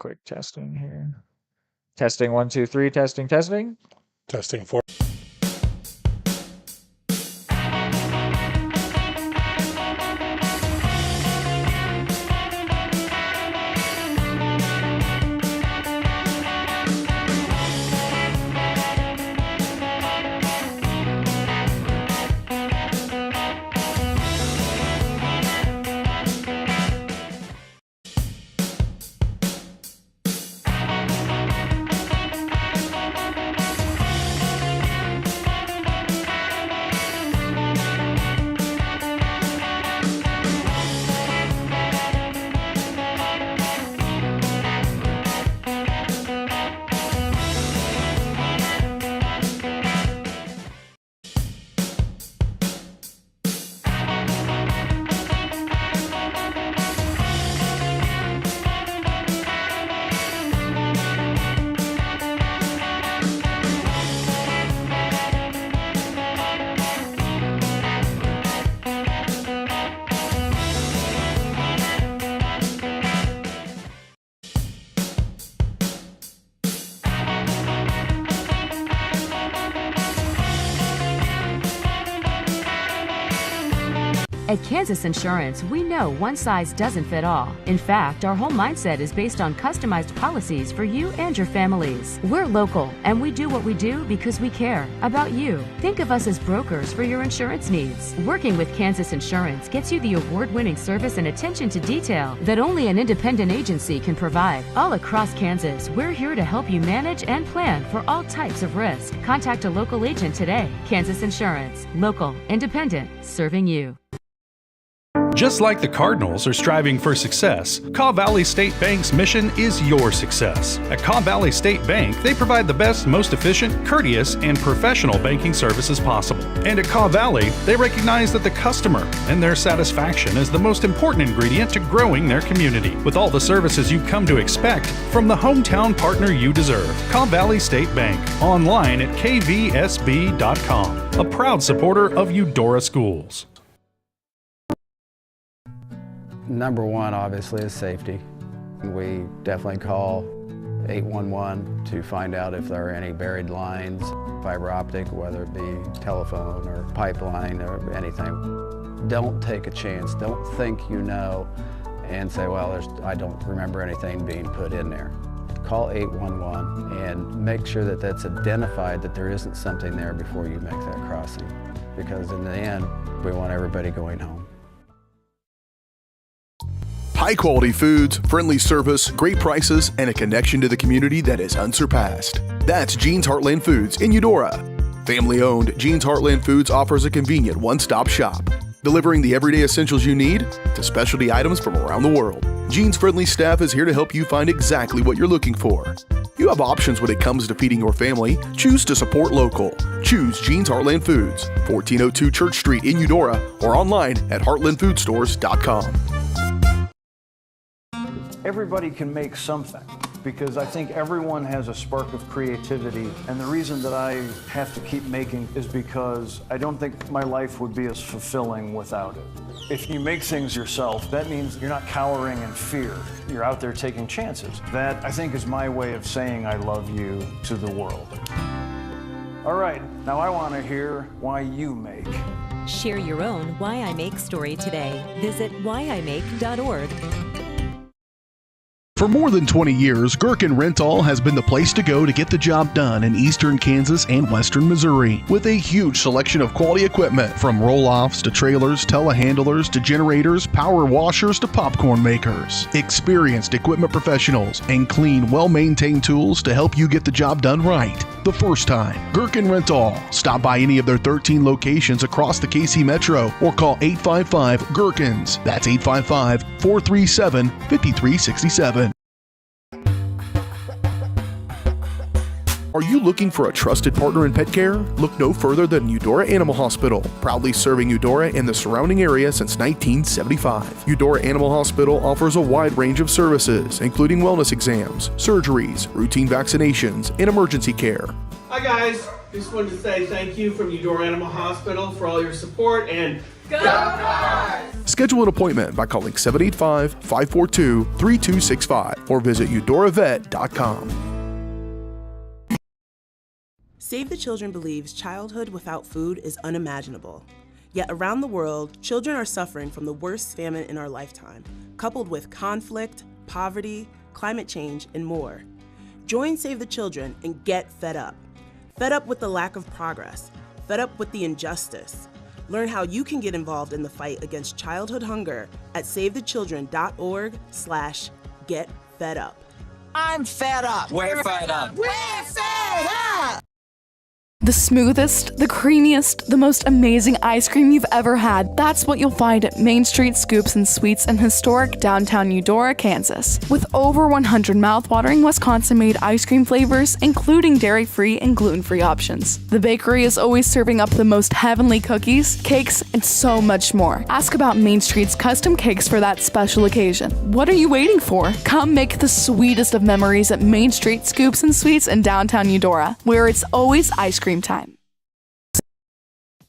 quick testing here. Testing 1, 2, 3. Testing, testing. Testing 4. At Kansas Insurance, we know one size doesn't fit all. In fact, our whole mindset is based on customized policies for you and your families. We're local, and we do what we do because we care about you. Think of us as brokers for your insurance needs. Working with Kansas Insurance gets you the award-winning service and attention to detail that only an independent agency can provide. All across Kansas, we're here to help you manage and plan for all types of risk. Contact a local agent today. Kansas Insurance. Local, independent, serving you. Just like the Cardinals are striving for success, Cobb Valley State Bank's mission is your success. At Cobb Valley State Bank, they provide the best, most efficient, courteous, and professional banking services possible. And at Cobb Valley, they recognize that the customer and their satisfaction is the most important ingredient to growing their community. With all the services you've come to expect from the hometown partner you deserve, Cobb Valley State Bank, online at kvsb.com, a proud supporter of Eudora Schools. Number one, obviously, is safety. We definitely call 811 to find out if there are any buried lines, fiber optic, whether it be telephone or pipeline or anything. Don't take a chance. Don't think you know and say, well, I don't remember anything being put in there. Call 811 and make sure that that's identified, that there isn't something there before you make that crossing. Because in the end, we want everybody going home. High-quality foods, friendly service, great prices, and a connection to the community that is unsurpassed. That's Jean's Heartland Foods in Eudora. Family-owned, Jean's Heartland Foods offers a convenient one-stop shop, delivering the everyday essentials you need to specialty items from around the world. Jean's friendly staff is here to help you find exactly what you're looking for. You have options when it comes to feeding your family. Choose to support local. Choose Jean's Heartland Foods, 1402 Church Street in Eudora, or online at heartlandfoodstores.com. Everybody can make something, because I think everyone has a spark of creativity, and the reason that I have to keep making is because I don't think my life would be as fulfilling without it. If you make things yourself, that means you're not cowering in fear. You're out there taking chances. That, I think, is my way of saying I love you to the world. All right, now I want to hear why you make. Share your own Why I Make story today. Visit whyimake.org. For more than 20 years, Gherkin Rental has been the place to go to get the job done in eastern Kansas and western Missouri. With a huge selection of quality equipment, from roll-offs to trailers, telehandlers to generators, power washers to popcorn makers. Experienced equipment professionals and clean, well-maintained tools to help you get the job done right the first time. Gherkin Rental. Stop by any of their 13 locations across the KC Metro or call 855-GHERKINS. That's 855-437-5367. Are you looking for a trusted partner in pet care? Look no further than Eudora Animal Hospital, proudly serving Eudora and the surrounding area since 1975. Eudora Animal Hospital offers a wide range of services, including wellness exams, surgeries, routine vaccinations, and emergency care. Hi guys, Just wanted to say thank you from Eudora Animal Hospital for all your support and go Cards! Schedule an appointment by calling 785-542-3265 or visit eudoravet.com. Save the Children believes childhood without food is unimaginable. Yet around the world, children are suffering from the worst famine in our lifetime, coupled with conflict, poverty, climate change, and more. Join Save the Children and get fed up. Fed up with the lack of progress. Fed up with the injustice. Learn how you can get involved in the fight against childhood hunger at savethechildren.org/getfedup. I'm fed up. We're fed up. We're fed up. The smoothest, the creamiest, the most amazing ice cream you've ever had. That's what you'll find at Main Street Scoops and Sweets in historic downtown Eudora, Kansas. With over 100 mouthwatering Wisconsin-made ice cream flavors, including dairy-free and gluten-free options. The bakery is always serving up the most heavenly cookies, cakes, and so much more. Ask about Main Street's custom cakes for that special occasion. What are you waiting for? Come make the sweetest of memories at Main Street Scoops and Sweets in downtown Eudora, where it's always ice cream time.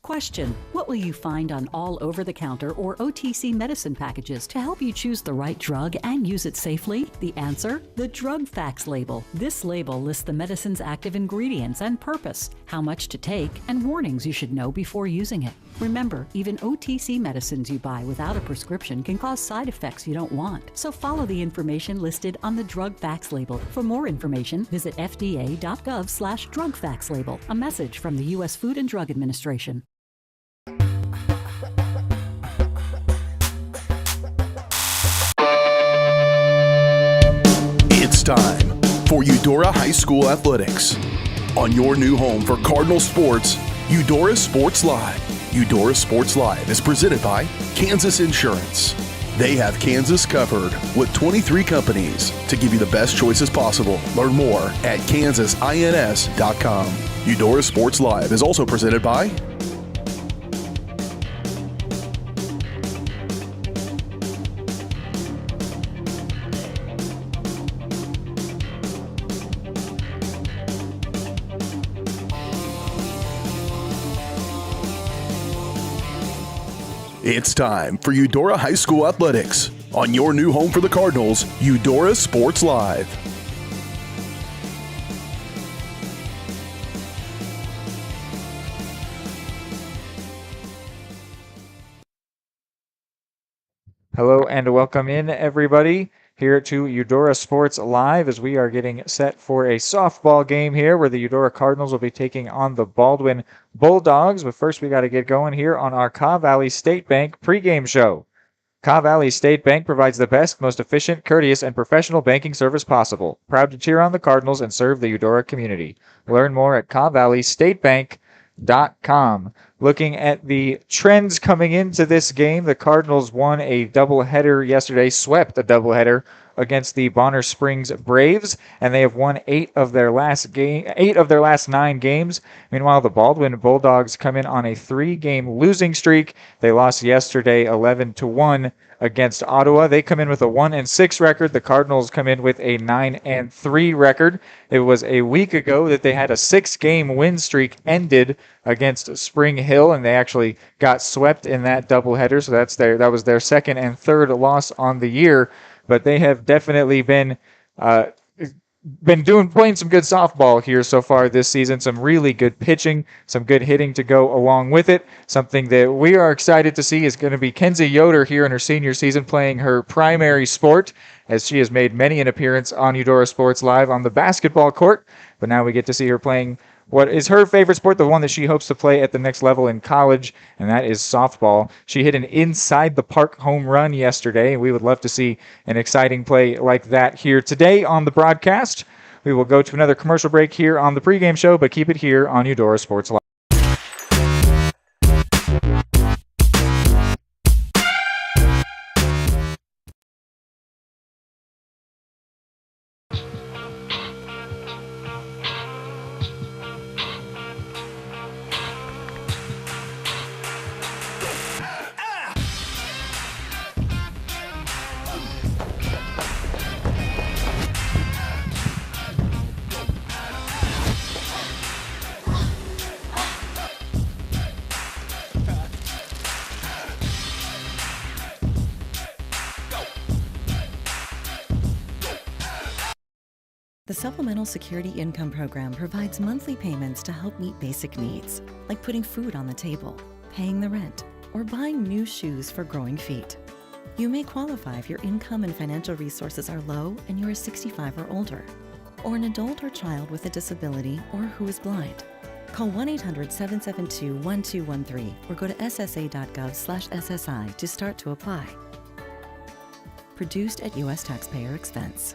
Question: what will you find on all over-the-counter or OTC medicine packages to help you choose the right drug and use it safely? The answer? The Drug Facts label. This label lists the medicine's active ingredients and purpose, how much to take, and warnings you should know before using it. Remember, even OTC medicines you buy without a prescription can cause side effects you don't want. So follow the information listed on the Drug Facts label. For more information, visit fda.gov/Drug Facts label. A message from the U.S. Food and Drug Administration. It's time for Eudora High School Athletics. On your new home for Cardinal sports, Eudora Sports Live. Eudora Sports Live is presented by Kansas Insurance. They have Kansas covered with 23 companies to give you the best choices possible. Learn more at kansasins.com. Eudora Sports Live is also presented by It's time for Eudora High School Athletics. On your new home for the Cardinals, Eudora Sports Live. Hello and welcome in, everybody, here to Eudora Sports Live as we are getting set for a softball game here where the Eudora Cardinals will be taking on the Baldwin Bulldogs. But first, we got to get going here on our Kaw Valley State Bank pregame show. Kaw Valley State Bank provides the best, most efficient, courteous, and professional banking service possible. Proud to cheer on the Cardinals and serve the Eudora community. Learn more at kawvalleystatebank.com. Looking at the trends coming into this game, the Cardinals won a doubleheader yesterday, swept a doubleheader against the Bonner Springs Braves, and they have won 8 of their last 9 games. Meanwhile, the Baldwin Bulldogs come in on a 3-game losing streak. They lost yesterday 11-1 against Ottawa. They come in with a 1-6 record. The Cardinals come in with a 9-3 record. It was a week ago that they had a 6-game win streak ended against Spring Hill, and they actually got swept in that doubleheader. So that was their second and third loss on the year. But they have definitely been playing some good softball here so far this season. Some really good pitching, some good hitting to go along with it. Something that we are excited to see is going to be Kenzie Yoder here in her senior season playing her primary sport, as she has made many an appearance on Eudora Sports Live on the basketball court. But now we get to see her playing what is her favorite sport, the one that she hopes to play at the next level in college, and that is softball. She hit an inside-the-park home run yesterday, and we would love to see an exciting play like that here today on the broadcast. We will go to another commercial break here on the pregame show, but keep it here on Eudora Sports Live. The Supplemental Security Income Program provides monthly payments to help meet basic needs, like putting food on the table, paying the rent, or buying new shoes for growing feet. You may qualify if your income and financial resources are low and you are 65 or older, or an adult or child with a disability or who is blind. Call 1-800-772-1213 or go to ssa.gov/SSI to start to apply. Produced at U.S. taxpayer expense.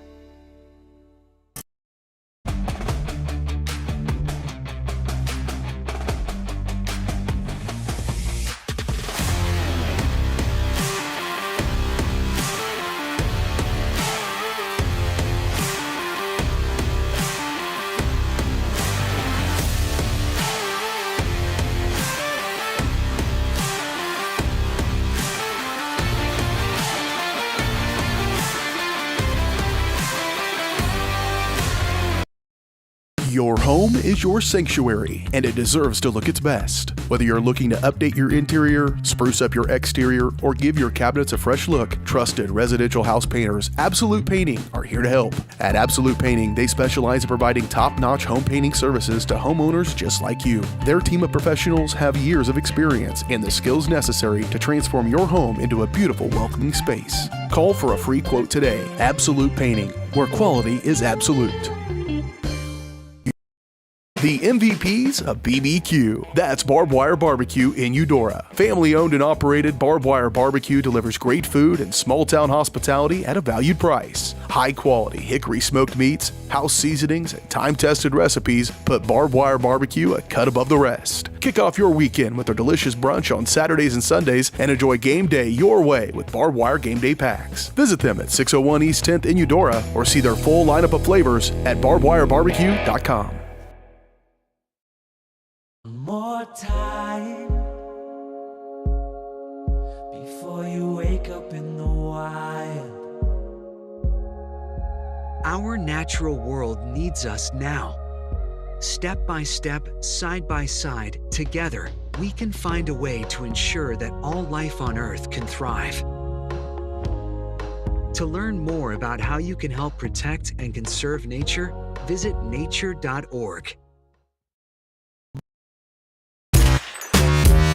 Your home is your sanctuary, and it deserves to look its best. Whether you're looking to update your interior, spruce up your exterior, or give your cabinets a fresh look, trusted residential house painters Absolute Painting are here to help. At Absolute Painting, they specialize in providing top-notch home painting services to homeowners just like you. Their team of professionals have years of experience and the skills necessary to transform your home into a beautiful, welcoming space. Call for a free quote today. Absolute Painting, where quality is absolute. The MVPs of BBQ. That's Barbed Wire Barbecue in Eudora. Family owned and operated, Barbed Wire Barbecue delivers great food and small town hospitality at a valued price. High quality hickory smoked meats, house seasonings, and time tested recipes put Barbed Wire Barbecue a cut above the rest. Kick off your weekend with their delicious brunch on Saturdays and Sundays and enjoy game day your way with Barbed Wire Game Day Packs. Visit them at 601 East 10th in Eudora or see their full lineup of flavors at barbedwirebarbecue.com. More time before you wake up in the wild. Our natural world needs us now. Step by step, side by side, together, we can find a way to ensure that all life on Earth can thrive. To learn more about how you can help protect and conserve nature, visit nature.org.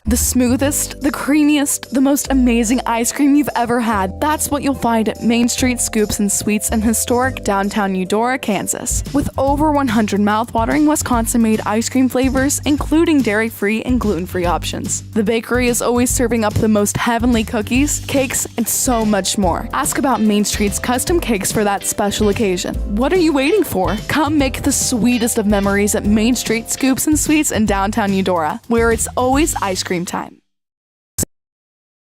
The smoothest, the creamiest, the most amazing ice cream you've ever had. That's what you'll find at Main Street Scoops and Sweets in historic downtown Eudora, Kansas. With over 100 mouthwatering Wisconsin-made ice cream flavors, including dairy-free and gluten-free options. The bakery is always serving up the most heavenly cookies, cakes, and so much more. Ask about Main Street's custom cakes for that special occasion. What are you waiting for? Come make the sweetest of memories at Main Street Scoops and Sweets in downtown Eudora, where it's always ice cream time.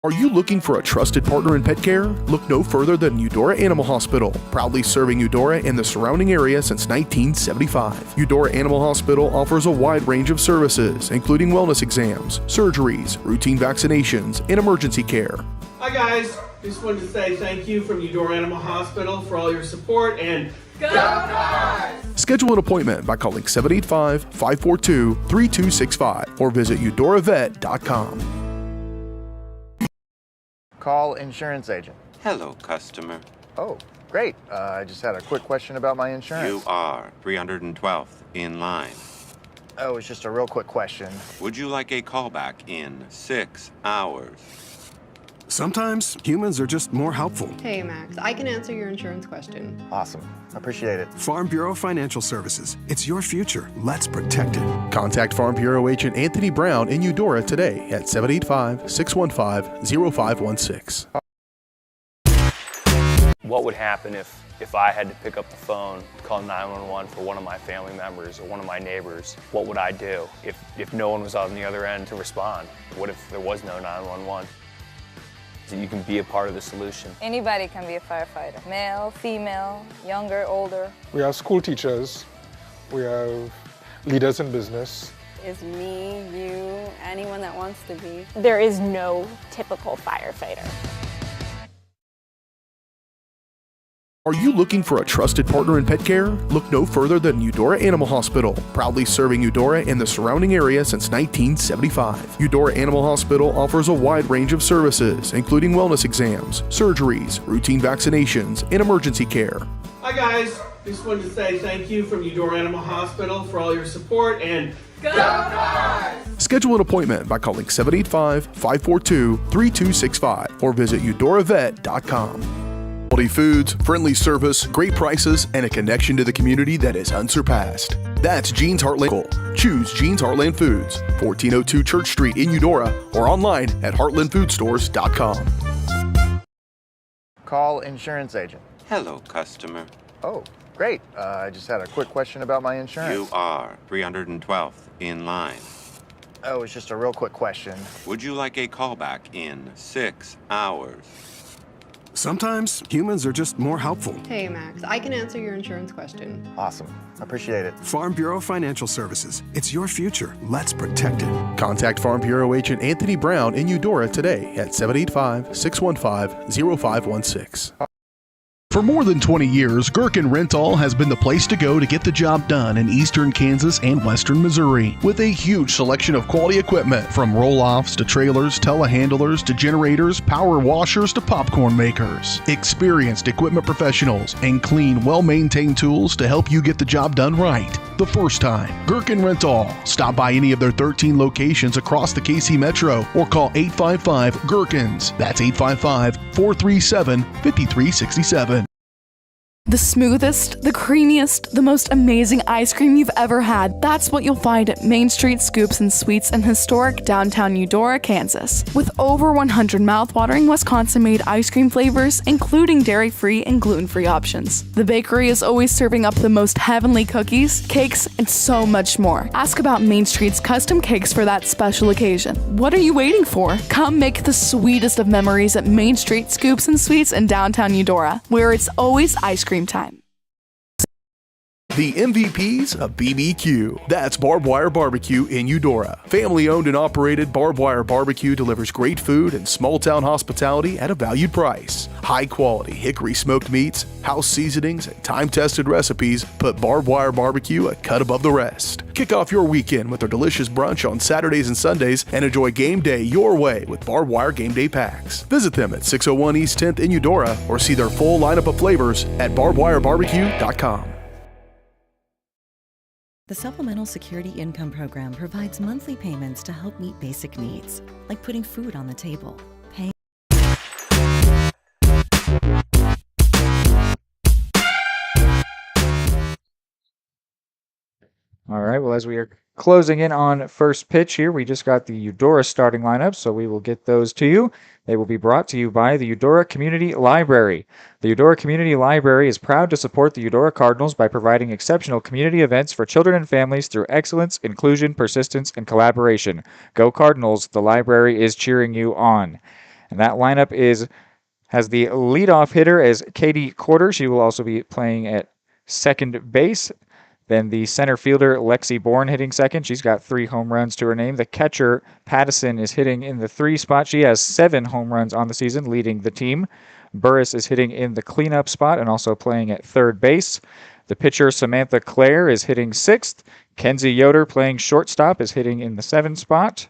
Are you looking for a trusted partner in pet care? Look no further than Eudora Animal Hospital, proudly serving Eudora and the surrounding area since 1975. Eudora Animal Hospital offers a wide range of services, including wellness exams, surgeries, routine vaccinations, and emergency care. Hi guys, just wanted to say thank you from Eudora Animal Hospital for all your support and go Dogs! Schedule an appointment by calling 785-542-3265 or visit eudoravet.com. Call insurance agent. Hello, customer. Oh, great. I just had a quick question about my insurance. You are 312th in line. Oh, it's just a real quick question. Would you like a callback in 6 hours? Sometimes humans are just more helpful. Hey, Max, I can answer your insurance question. Awesome. Appreciate it. Farm Bureau Financial Services. It's your future. Let's protect it. Contact Farm Bureau agent Anthony Brown in Eudora today at 785-615-0516. What would happen if I had to pick up the phone, call 911 for one of my family members or one of my neighbors? What would I do if no one was on the other end to respond? What if there was no 911? You can be a part of the solution. Anybody can be a firefighter. Male, female, younger, older. We have school teachers. We have leaders in business. Is me, you, anyone that wants to be. There is no typical firefighter. Are you looking for a trusted partner in pet care? Look no further than Eudora Animal Hospital, proudly serving Eudora and the surrounding area since 1975. Eudora Animal Hospital offers a wide range of services, including wellness exams, surgeries, routine vaccinations, and emergency care. Hi guys, Just wanted to say thank you from Eudora Animal Hospital for all your support and go Dogs! Schedule an appointment by calling 785-542-3265 or visit eudoravet.com. Quality foods, friendly service, great prices, and a connection to the community that is unsurpassed. That's Jean's Heartland. Choose Jean's Heartland Foods, 1402 Church Street in Eudora, or online at heartlandfoodstores.com. Call insurance agent. Hello, customer. Oh, great. I just had a quick question about my insurance. You are 312th in line. Oh, it's just a real quick question. Would you like a callback in 6 hours? Sometimes humans are just more helpful. Hey, Max, I can answer your insurance question. Awesome. Appreciate it. Farm Bureau Financial Services. It's your future. Let's protect it. Contact Farm Bureau agent Anthony Brown in Eudora today at 785-615-0516. For more than 20 years, Gherkin Rental has been the place to go to get the job done in eastern Kansas and western Missouri. With a huge selection of quality equipment, from roll-offs to trailers, telehandlers to generators, power washers to popcorn makers. Experienced equipment professionals and clean, well-maintained tools to help you get the job done right the first time. Gherkin Rental. Stop by any of their 13 locations across the KC Metro or call 855-GHERKINS. That's 855-437-5367. The smoothest, the creamiest, the most amazing ice cream you've ever had. That's what you'll find at Main Street Scoops and Sweets in historic downtown Eudora, Kansas. With over 100 mouthwatering Wisconsin-made ice cream flavors, including dairy-free and gluten-free options. The bakery is always serving up the most heavenly cookies, cakes, and so much more. Ask about Main Street's custom cakes for that special occasion. What are you waiting for? Come make the sweetest of memories at Main Street Scoops and Sweets in downtown Eudora, where it's always ice cream time. The MVPs of BBQ. That's Barbed Wire Barbecue in Eudora. Family owned and operated, Barbed Wire Barbecue delivers great food and small town hospitality at a valued price. High quality hickory smoked meats, house seasonings, and time tested recipes put Barbed Wire Barbecue a cut above the rest. Kick off your weekend with their delicious brunch on Saturdays and Sundays and enjoy game day your way with Barbed Wire Game Day Packs. Visit them at 601 East 10th in Eudora or see their full lineup of flavors at barbedwirebarbecue.com. The Supplemental Security Income Program provides monthly payments to help meet basic needs, like putting food on the table, paying. All right, well, as we are closing in on first pitch here, we just got the Eudora starting lineup, so we will get those to you. They will be brought to you by the Eudora Community Library. The Eudora Community Library is proud to support the Eudora Cardinals by providing exceptional community events for children and families through excellence, inclusion, persistence, and collaboration. Go Cardinals, the library is cheering you on. And that lineup has the leadoff hitter as Katie Corder. She will also be playing at second base. Then the center fielder, Lexi Bourne, hitting second. She's got 3 home runs to her name. The catcher, Pattison, is hitting in the 3 spot. She has 7 home runs on the season, leading the team. Burris is hitting in the cleanup spot and also playing at third base. The pitcher, Samantha Clare, is hitting 6th. Kenzie Yoder, playing shortstop, is hitting in the 7th spot.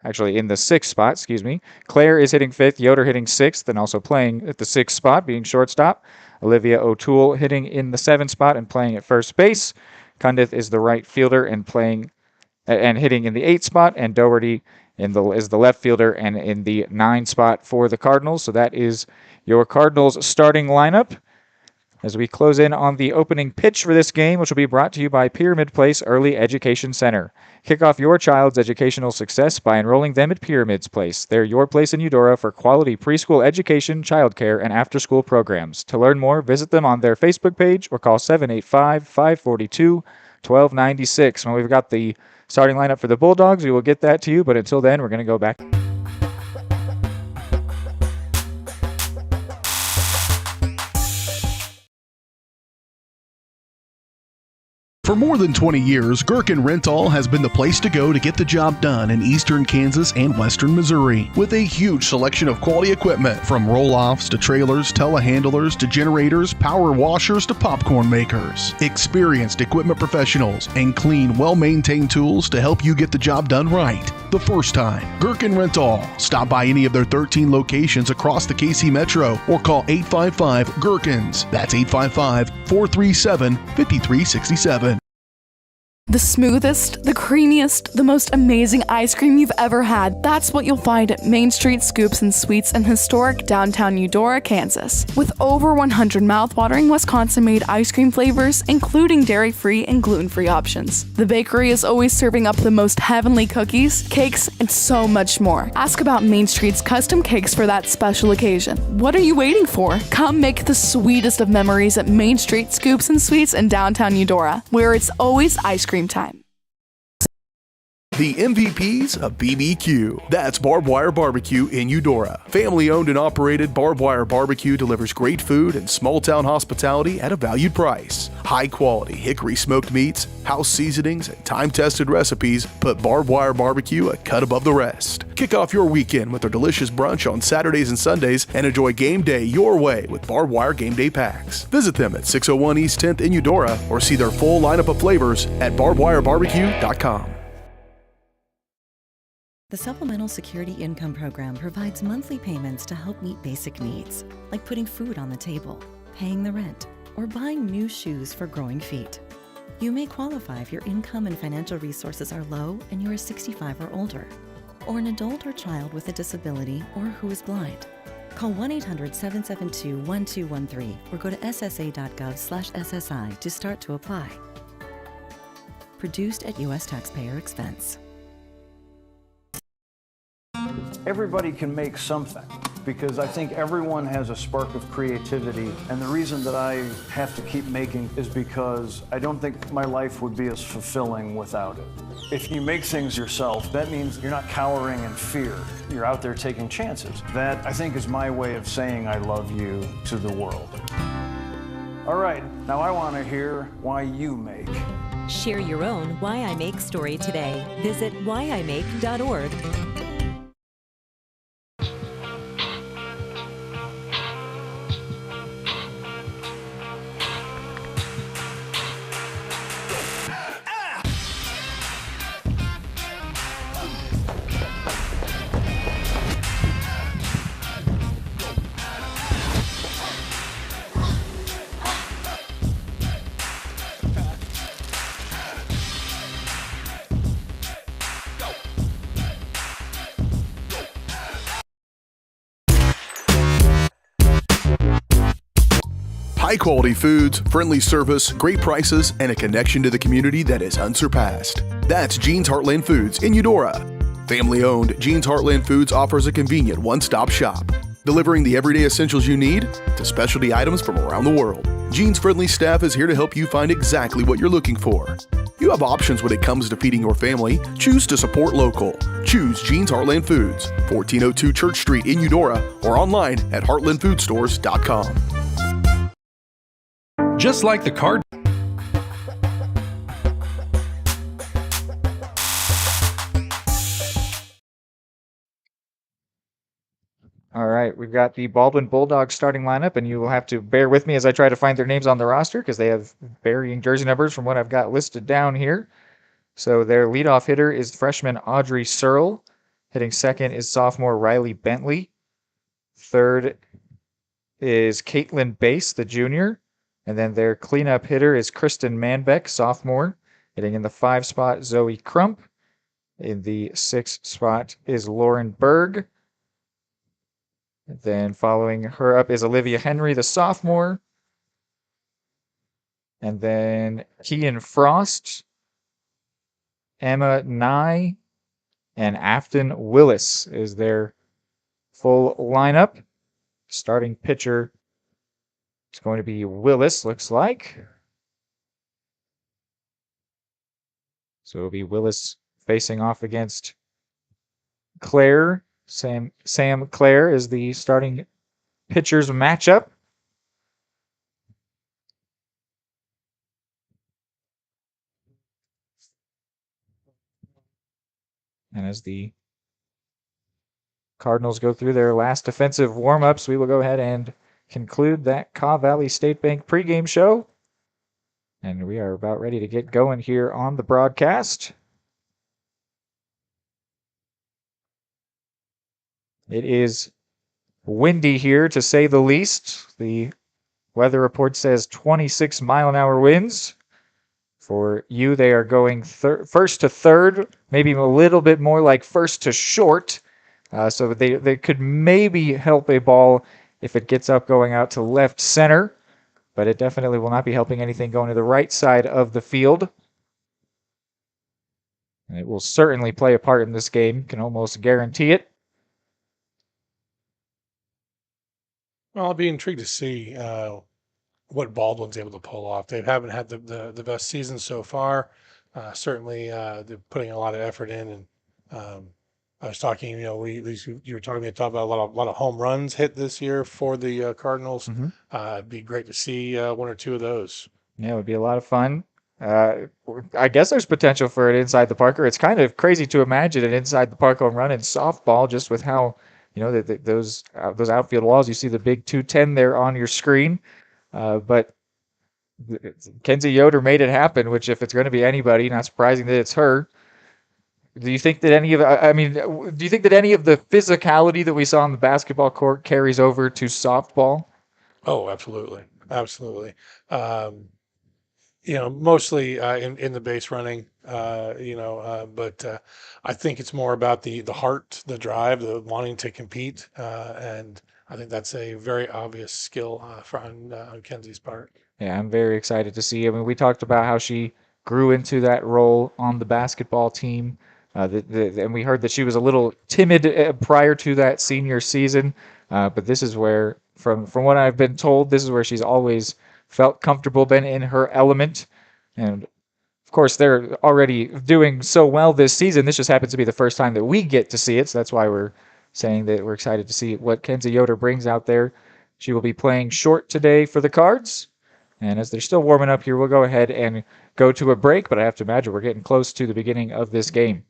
Actually, in the 6th spot, excuse me. Clare is hitting 5th, Yoder hitting 6th, and also playing at the 6th spot, being shortstop. Olivia O'Toole hitting in the 7th spot and playing at first base. Cundith is the right fielder and playing and hitting in the 8th spot, and Doherty is the left fielder and in the 9 spot for the Cardinals. So that is your Cardinals starting lineup. As we close in on the opening pitch for this game, which will be brought to you by Pyramid Place Early Education Center. Kick off your child's educational success by enrolling them at Pyramid's Place. They're your place in Eudora for quality preschool education, childcare, and after-school programs. To learn more, visit them on their Facebook page or call 785-542-1296. When we've got the starting lineup for the Bulldogs, we will get that to you, but until then, we're going to go back. For more than 20 years, Gherkin Rental has been the place to go to get the job done in eastern Kansas and western Missouri. With a huge selection of quality equipment, from roll-offs to trailers, telehandlers to generators, power washers to popcorn makers. Experienced equipment professionals and clean, well-maintained tools to help you get the job done right the first time. Gherkin Rental. Stop by any of their 13 locations across the KC Metro or call 855-GHERKINS. That's 855-437-5367. The smoothest, the creamiest, the most amazing ice cream you've ever had. That's what you'll find at Main Street Scoops and Sweets in historic downtown Eudora, Kansas. With over 100 mouthwatering Wisconsin-made ice cream flavors, including dairy-free and gluten-free options. The bakery is always serving up the most heavenly cookies, cakes, and so much more. Ask about Main Street's custom cakes for that special occasion. What are you waiting for? Come make the sweetest of memories at Main Street Scoops and Sweets in downtown Eudora, where it's always ice cream time. The MVPs of BBQ. That's Barbed Wire Barbecue in Eudora. Family owned and operated, Barbed Wire Barbecue delivers great food and small town hospitality at a valued price. High quality hickory smoked meats, house seasonings, and time tested recipes put Barbed Wire Barbecue a cut above the rest. Kick off your weekend with their delicious brunch on Saturdays and Sundays and enjoy game day your way with Barbed Wire Game Day Packs. Visit them at 601 East 10th in Eudora or see their full lineup of flavors at barbedwirebarbecue.com. The Supplemental Security Income Program provides monthly payments to help meet basic needs, like putting food on the table, paying the rent, or buying new shoes for growing feet. You may qualify if your income and financial resources are low and you are 65 or older, or an adult or child with a disability or who is blind. Call 1-800-772-1213 or go to ssa.gov/SSI to start to apply. Produced at U.S. taxpayer expense. Everybody can make something, because I think everyone has a spark of creativity, and the reason that I have to keep making is because I don't think my life would be as fulfilling without it. If you make things yourself, that means you're not cowering in fear. You're out there taking chances. That, I think, is my way of saying I love you to the world. All right, now I want to hear why you make. Share your own Why I Make story today. Visit whyimake.org. High quality foods, friendly service, great prices, and a connection to the community that is unsurpassed. That's Jean's Heartland Foods in Eudora. Family owned, Jean's Heartland Foods offers a convenient one-stop shop, delivering the everyday essentials you need to specialty items from around the world. Jean's friendly staff is here to help you find exactly what you're looking for. You have options when it comes to feeding your family. Choose to support local. Choose Jean's Heartland Foods, 1402 Church Street in Eudora, or online at heartlandfoodstores.com. Just like the Cardinals. All right, we've got the Baldwin Bulldogs starting lineup, and you will have to bear with me as I try to find their names on the roster because they have varying jersey numbers from what I've got listed down here. So their leadoff hitter is freshman Audrey Searle. Hitting second is sophomore Riley Bentley. Third is Caitlin Bass, the junior. And then their cleanup hitter is Kristen Manbeck, sophomore. Hitting in the 5 spot, Zoe Crump. In the 6 spot is Lauren Berg. And then following her up is Olivia Henry, the sophomore. And then Kian Frost, Emma Nye, and Afton Willis is their full lineup. Starting pitcher, it's going to be Willis, looks like. So it'll be Willis facing off against Claire. Sam Claire is the starting pitcher's matchup. And as the Cardinals go through their last defensive warm-ups, we will go ahead and conclude that Kaw Valley State Bank pregame show. And we are about ready to get going here on the broadcast. It is windy here, to say the least. The weather report says 26-mile-an-hour winds. For you, they are going first to third, maybe a little bit more like first to short. So they could maybe help a ball if it gets up going out to left center, but it definitely will not be helping anything going to the right side of the field. And it will certainly play a part in this game, can almost guarantee it. Well, I'll be intrigued to see what Baldwin's able to pull off. They haven't had the best season so far. Certainly, they're putting a lot of effort in. And I was talking, you were talking to me about a lot of home runs hit this year for the Cardinals. It'd be great to see one or two of those. Yeah, it would be a lot of fun. I guess there's potential for it inside the Parker. It's kind of crazy to imagine an inside the park home run in softball, just with how, those outfield walls. You see the big 210 there on your screen, but Kenzie Yoder made it happen. Which, if it's going to be anybody, not surprising that it's her. Do you think that any of the physicality that we saw on the basketball court carries over to softball? Oh, absolutely, absolutely. Mostly in the base running, but I think it's more about the heart, the drive, the wanting to compete, and I think that's a very obvious skill on Kenzie's part. Yeah, I'm very excited to see. I mean, we talked about how she grew into that role on the basketball team, and we heard that she was a little timid prior to that senior season, but this is where, from what I've been told, this is where she's always felt comfortable, been in her element. And of course, they're already doing so well this season. This just happens to be the first time that we get to see it. So that's why we're saying that we're excited to see what Kenzie Yoder brings out there. She will be playing short today for the Cards. And as they're still warming up here, we'll go ahead and go to a break. But I have to imagine we're getting close to the beginning of this game.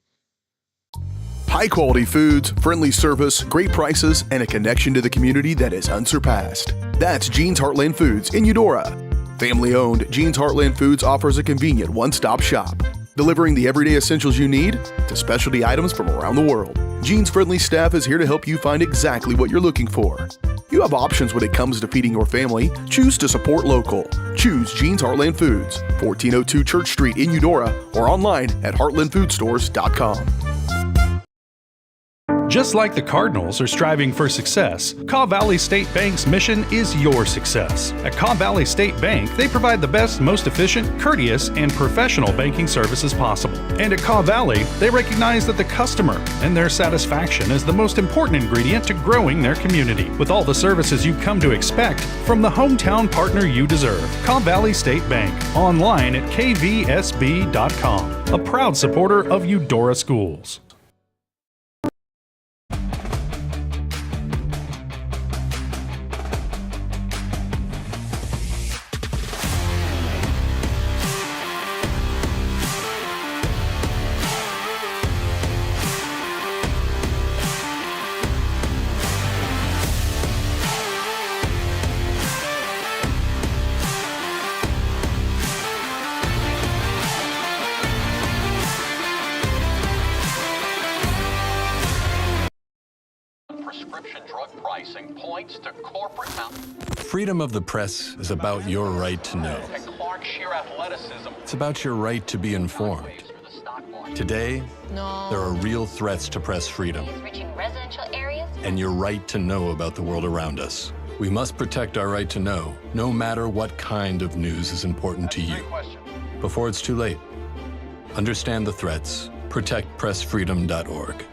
High-quality foods, friendly service, great prices, and a connection to the community that is unsurpassed. That's Jean's Heartland Foods in Eudora. Family-owned, Jean's Heartland Foods offers a convenient one-stop shop, delivering the everyday essentials you need to specialty items from around the world. Jean's friendly staff is here to help you find exactly what you're looking for. You have options when it comes to feeding your family. Choose to support local. Choose Jean's Heartland Foods, 1402 Church Street in Eudora, or online at heartlandfoodstores.com. Just like the Cardinals are striving for success, Kaw Valley State Bank's mission is your success. At Kaw Valley State Bank, they provide the best, most efficient, courteous, and professional banking services possible. And at Kaw Valley, they recognize that the customer and their satisfaction is the most important ingredient to growing their community, with all the services you've come to expect from the hometown partner you deserve. Kaw Valley State Bank, online at kvsb.com, a proud supporter of Eudora Schools. Freedom of the press is about your right to know. It's about your right to be informed. Today, there are real threats to press freedom and your right to know about the world around us. We must protect our right to know, no matter what kind of news is important to you. Before it's too late, understand the threats. ProtectPressFreedom.org.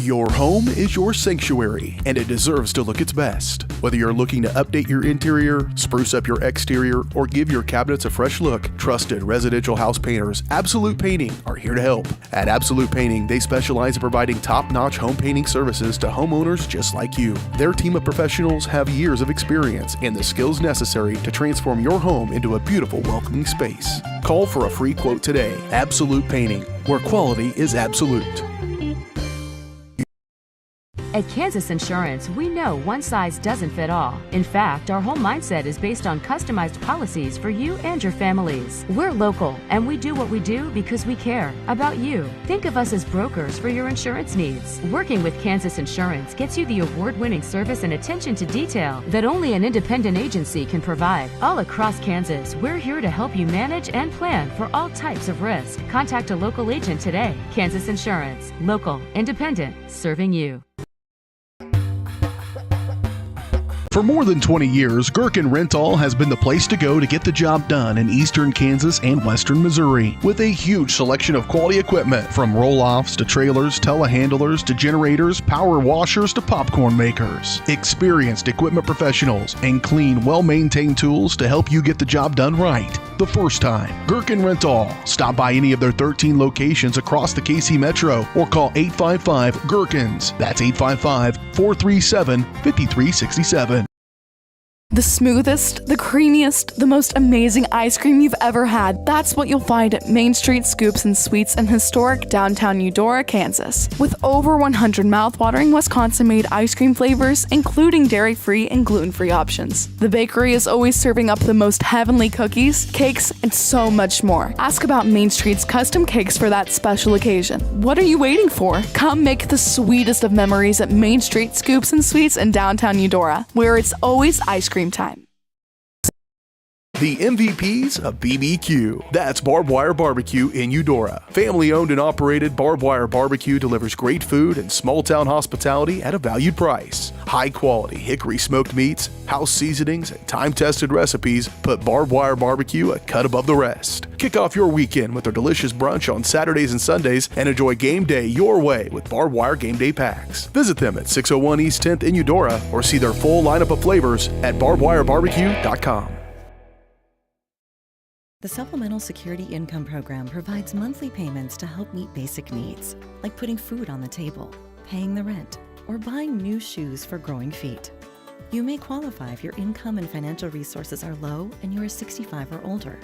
Your home is your sanctuary, and it deserves to look its best. Whether you're looking to update your interior, spruce up your exterior, or give your cabinets a fresh look, trusted residential house painters Absolute Painting are here to help. At Absolute Painting, they specialize in providing top-notch home painting services to homeowners just like you. Their team of professionals have years of experience and the skills necessary to transform your home into a beautiful, welcoming space. Call for a free quote today. Absolute Painting, where quality is absolute. At Kansas Insurance, we know one size doesn't fit all. In fact, our whole mindset is based on customized policies for you and your families. We're local, and we do what we do because we care about you. Think of us as brokers for your insurance needs. Working with Kansas Insurance gets you the award-winning service and attention to detail that only an independent agency can provide. All across Kansas, we're here to help you manage and plan for all types of risk. Contact a local agent today. Kansas Insurance. Local, independent, serving you. For more than 20 years, Gherkin Rental has been the place to go to get the job done in eastern Kansas and western Missouri. With a huge selection of quality equipment, from roll-offs to trailers, telehandlers to generators, power washers to popcorn makers. Experienced equipment professionals and clean, well-maintained tools to help you get the job done right the first time. Gherkin Rental. Stop by any of their 13 locations across the KC Metro or call 855-GHERKINS. That's 855-437-5367. The smoothest, the creamiest, the most amazing ice cream you've ever had. That's what you'll find at Main Street Scoops and Sweets in historic downtown Eudora, Kansas. With over 100 mouthwatering Wisconsin-made ice cream flavors, including dairy-free and gluten-free options. The bakery is always serving up the most heavenly cookies, cakes, and so much more. Ask about Main Street's custom cakes for that special occasion. What are you waiting for? Come make the sweetest of memories at Main Street Scoops and Sweets in downtown Eudora, where it's always ice cream time. The MVPs of BBQ. That's Barbed Wire Barbecue in Eudora. Family owned and operated, Barbed Wire Barbecue delivers great food and small town hospitality at a valued price. High quality hickory smoked meats, house seasonings, and time tested recipes put Barbed Wire Barbecue a cut above the rest. Kick off your weekend with their delicious brunch on Saturdays and Sundays and enjoy game day your way with Barbed Wire Game Day Packs. Visit them at 601 East 10th in Eudora or see their full lineup of flavors at barbedwirebarbecue.com. The Supplemental Security Income Program provides monthly payments to help meet basic needs, like putting food on the table, paying the rent, or buying new shoes for growing feet. You may qualify if your income and financial resources are low and you are 65 or older,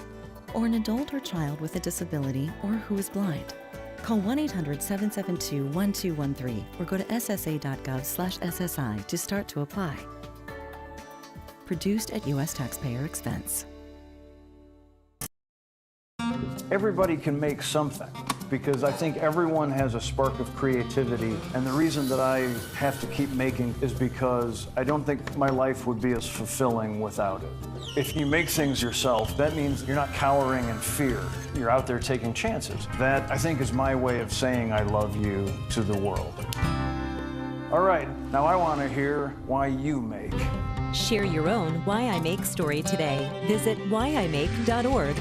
or an adult or child with a disability or who is blind. Call 1-800-772-1213 or go to ssa.gov/SSI to start to apply. Produced at U.S. taxpayer expense. Everybody can make something, because I think everyone has a spark of creativity, and the reason that I have to keep making is because I don't think my life would be as fulfilling without it. If you make things yourself, that means you're not cowering in fear. You're out there taking chances. That, I think, is my way of saying I love you to the world. All right, now I want to hear why you make. Share your own Why I Make story today. Visit whyimake.org.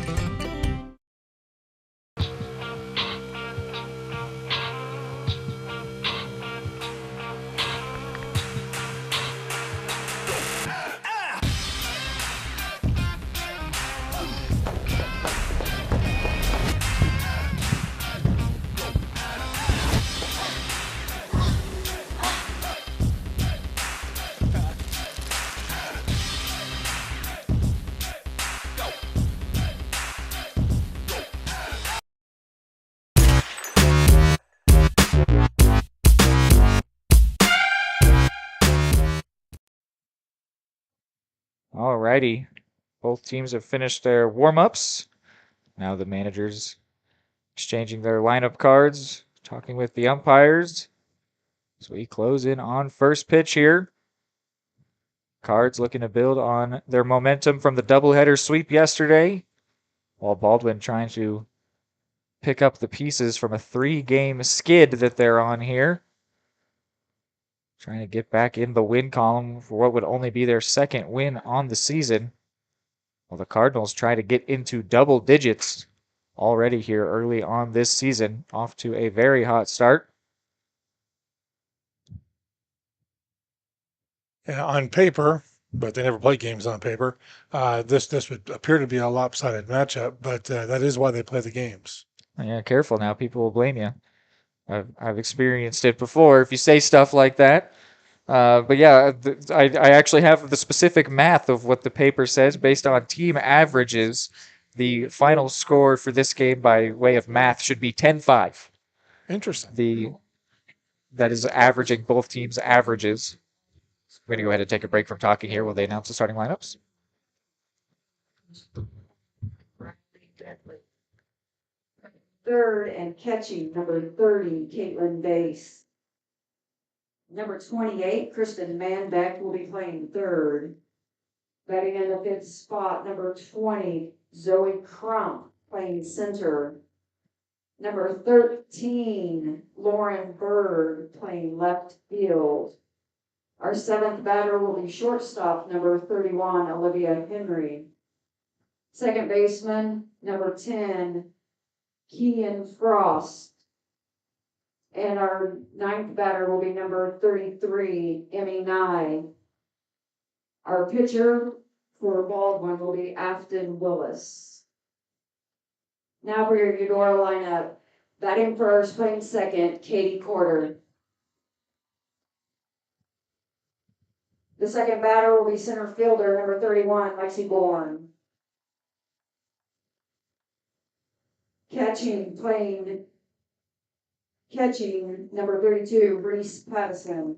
Alrighty. Both teams have finished their warm-ups. Now the managers exchanging their lineup cards, talking with the umpires. So we close in on first pitch here. Cards looking to build on their momentum from the doubleheader sweep yesterday, while Baldwin trying to pick up the pieces from a 3-game skid that they're on here. Trying to get back in the win column for what would only be their second win on the season. While the Cardinals try to get into double digits already here early on this season, off to a very hot start. Yeah, on paper, but they never play games on paper, this would appear to be a lopsided matchup, but that is why they play the games. Yeah, careful now. People will blame you. I've experienced it before if you say stuff like that. But yeah, I actually have the specific math of what the paper says based on team averages. The final score for this game by way of math should be 10-5. Interesting. that is averaging both teams' averages. We're going to go ahead and take a break from talking here while they announce the starting lineups. Third and catching, number 30, Caitlin Bass. Number 28, Kristen Manbeck will be playing third. Batting in the fifth spot, number 20, Zoe Crump playing center. Number 13, Lauren Bird playing left field. Our seventh batter will be shortstop, number 31, Olivia Henry. Second baseman, number 10, Kean Frost. And our ninth batter will be number 33, Emmy Nye. Our pitcher for Baldwin will be Afton Willis. Now for your Eudora lineup. Batting first, playing second, Katie Corder. The second batter will be center fielder, number 31, Lexi Bourne. Catching, number 32, Reese Pattison.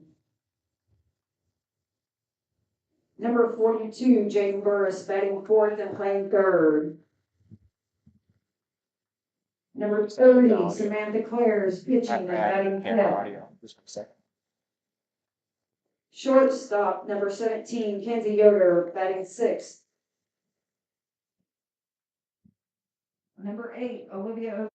Number 42, Jaden Burris, batting fourth and playing third. Number 30, Samantha Clare is pitching and batting fifth. Shortstop, number 17, Kenzie Yoder, batting sixth. Number 8, Olivia.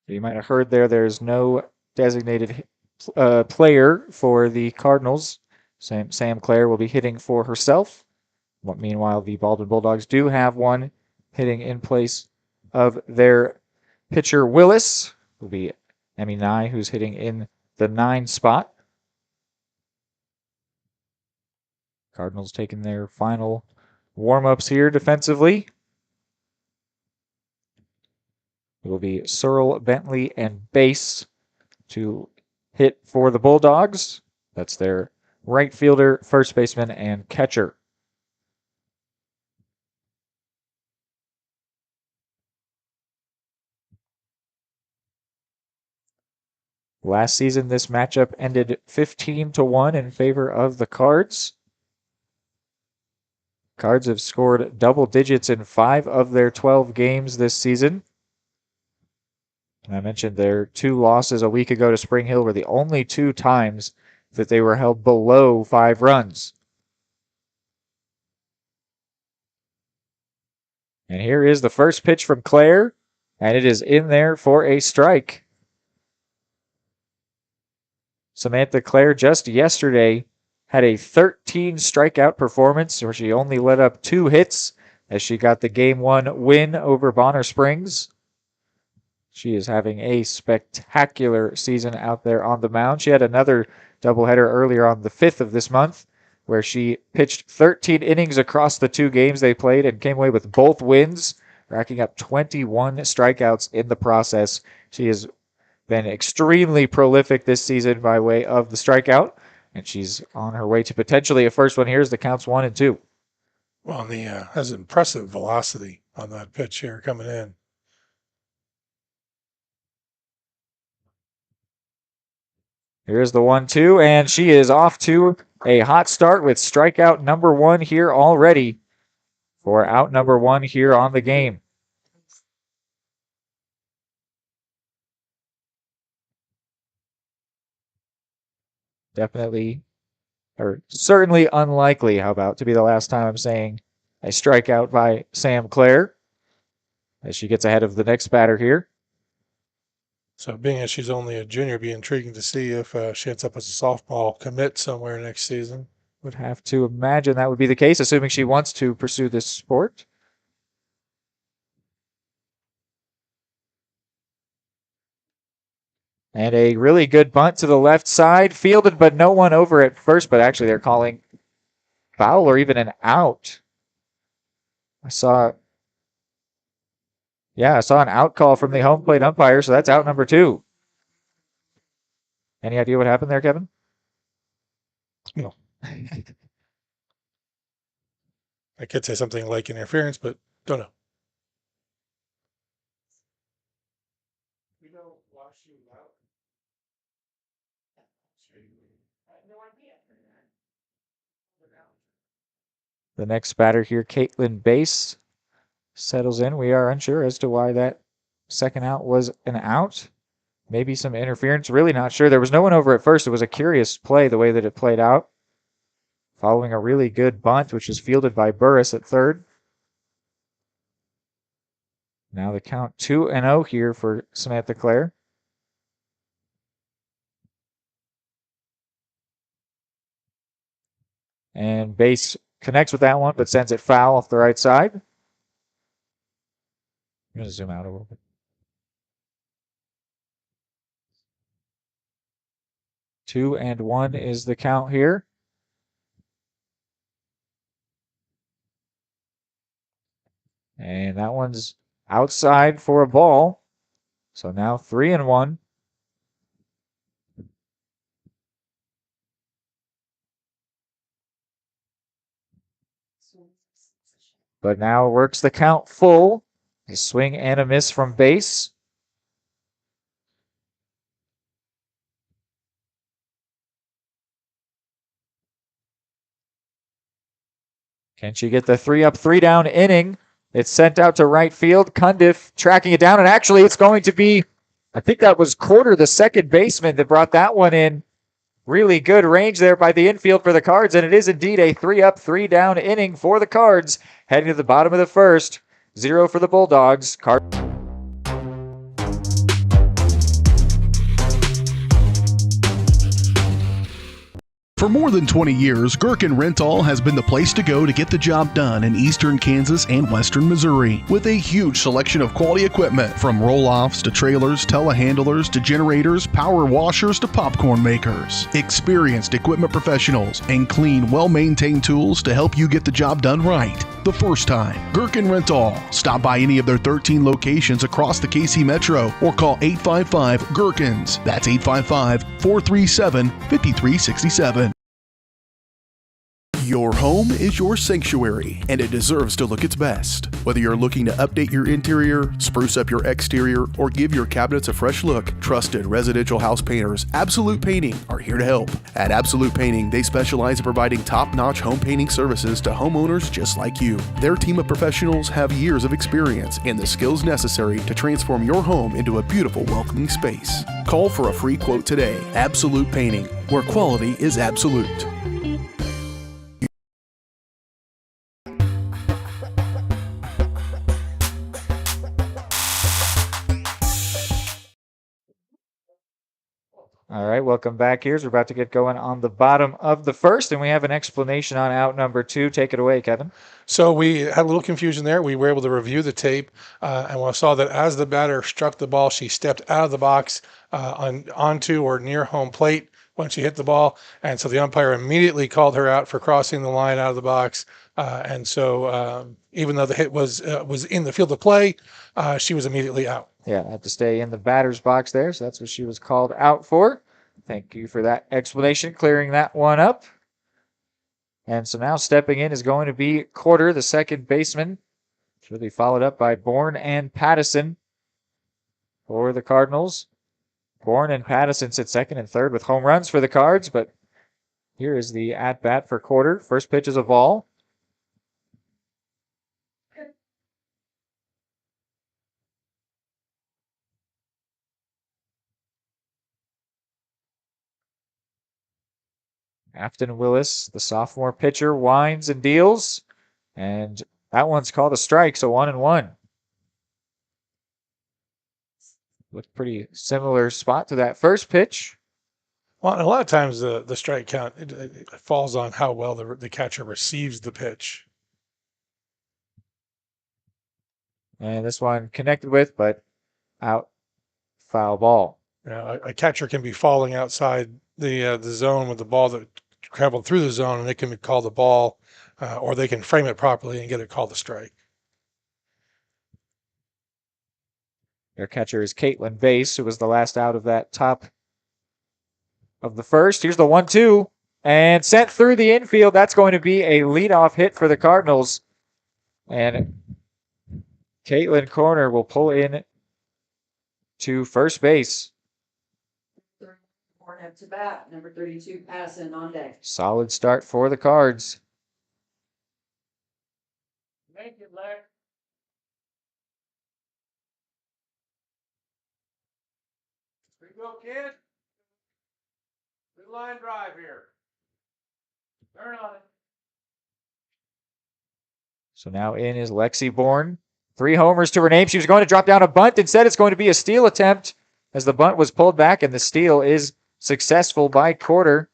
You might have heard there's no designated player for the Cardinals. Sam Clare will be hitting for herself. Meanwhile, the Baldwin Bulldogs do have one hitting in place of their pitcher Willis. Will be Emmy Nye, who's hitting in the 9 spot. Cardinals taking their final warm-ups here defensively. It will be Searle, Bentley, and Bass to hit for the Bulldogs. That's their right fielder, first baseman, and catcher. Last season, this matchup ended 15-1 in favor of the Cards. Cards have scored double digits in 5 of their 12 games this season. And I mentioned their 2 losses a week ago to Spring Hill were the only 2 times that they were held below 5 runs. And here is the first pitch from Clare, and it is in there for a strike. Samantha Clare just yesterday had a 13 strikeout performance where she only let up 2 hits as she got the Game 1 win over Bonner Springs. She is having a spectacular season out there on the mound. She had another doubleheader earlier on the 5th of this month where she pitched 13 innings across the 2 games they played and came away with both wins, racking up 21 strikeouts in the process. She has been extremely prolific this season by way of the strikeout, and she's on her way to potentially a first one here as the counts 1 and 2. Well, and has impressive velocity on that pitch here coming in. Here's the 1-2, and she is off to a hot start with strikeout number 1 here already for out number 1 here on the game. Definitely, or certainly unlikely, how about, to be the last time I'm saying a strikeout by Sam Clare as she gets ahead of the next batter here. So being as she's only a junior, it'd be intriguing to see if she ends up as a softball commit somewhere next season. Would have to imagine that would be the case, assuming she wants to pursue this sport. And a really good bunt to the left side, fielded but no one over at first, but actually they're calling foul or even an out. I saw an out call from the home plate umpire, so that's out number 2. Any idea what happened there, Kevin? No. I could say something like interference, but don't know. The next batter here, Caitlin Bass, settles in. We are unsure as to why that second out was an out. Maybe some interference. Really not sure. There was no one over at first. It was a curious play the way that it played out. Following a really good bunt, which was fielded by Burris at third. Now the count 2-0 here for Samantha Clare. And Bass connects with that one, but sends it foul off the right side. I'm going to zoom out a little bit. 2-1 is the count here. And that one's outside for a ball. So now 3-1. But now works the count full. A swing and a miss from Bass. Can she get the 3-up, 3-down inning? It's sent out to right field. Cundiff tracking it down, and actually it's going to be, I think that was Quarter, the second baseman, that brought that one in. Really good range there by the infield for the Cards, and it is indeed a 3-up, 3-down inning for the Cards. Heading to the bottom of the first. 0 for the Bulldogs. For more than 20 years, Gherkin Rental has been the place to go to get the job done in eastern Kansas and western Missouri. With a huge selection of quality equipment, from roll-offs to trailers, telehandlers to generators, power washers to popcorn makers. Experienced equipment professionals and clean, well-maintained tools to help you get the job done right the first time. Gherkin Rental. Stop by any of their 13 locations across the KC Metro or call 855-GHERKINS. That's 855-437-5367. Your home is your sanctuary, and it deserves to look its best. Whether you're looking to update your interior, spruce up your exterior, or give your cabinets a fresh look, trusted residential house painters Absolute Painting are here to help. At Absolute Painting, they specialize in providing top-notch home painting services to homeowners just like you. Their team of professionals have years of experience and the skills necessary to transform your home into a beautiful, welcoming space. Call for a free quote today. Absolute Painting, where quality is absolute. All right, welcome back here. We're about to get going on the bottom of the first, and we have an explanation on out number 2. Take it away, Kevin. So we had a little confusion there. We were able to review the tape, and we saw that as the batter struck the ball, she stepped out of the box onto or near home plate when she hit the ball, and so the umpire immediately called her out for crossing the line out of the box. And so even though the hit was in the field of play, she was immediately out. Yeah, had to stay in the batter's box there, so that's what she was called out for. Thank you for that explanation, clearing that one up. And so now stepping in is going to be Quarter, the second baseman. She'll be followed up by Bourne and Pattison for the Cardinals. Bourne and Pattison sit second and third with home runs for the Cards, but here is the at-bat for Quarter. First pitch is a ball. Afton Willis, the sophomore pitcher, winds and deals. And that one's called a strike, so 1-1. Looked pretty similar spot to that first pitch. Well, and a lot of times the strike count it falls on how well the catcher receives the pitch. And this one connected with, but out, foul ball. You know, a catcher can be falling outside the zone with the ball that traveled through the zone, and it can be called a ball, or they can frame it properly and get it called a strike. Their catcher is Caitlin Bass, who was the last out of that top of the first. Here's the 1-2, and sent through the infield. That's going to be a leadoff hit for the Cardinals. And Caitlin Corner will pull in to first base. Corner to bat, number 32, Patterson on deck. Solid start for the Cards. Make it, Lex. Here you go, kid. Good line drive here. Turn on it. So now in is Lexi Bourne. 3 homers to her name. She was going to drop down a bunt. Instead, it's going to be a steal attempt as the bunt was pulled back, and the steal is successful by Quarter.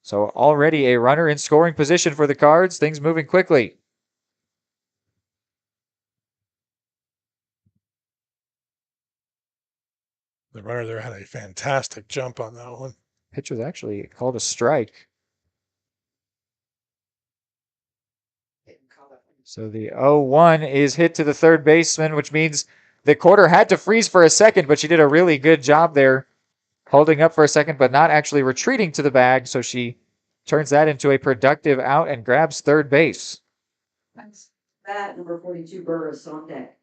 So already a runner in scoring position for the Cards. Things moving quickly. The runner there had a fantastic jump on that one. Pitch was actually called a strike. So the 0-1 is hit to the third baseman, which means the Quarter had to freeze for a second, but she did a really good job there, holding up for a second, but not actually retreating to the bag. So she turns that into a productive out and grabs third base. Next bat, number 42, Burris on deck.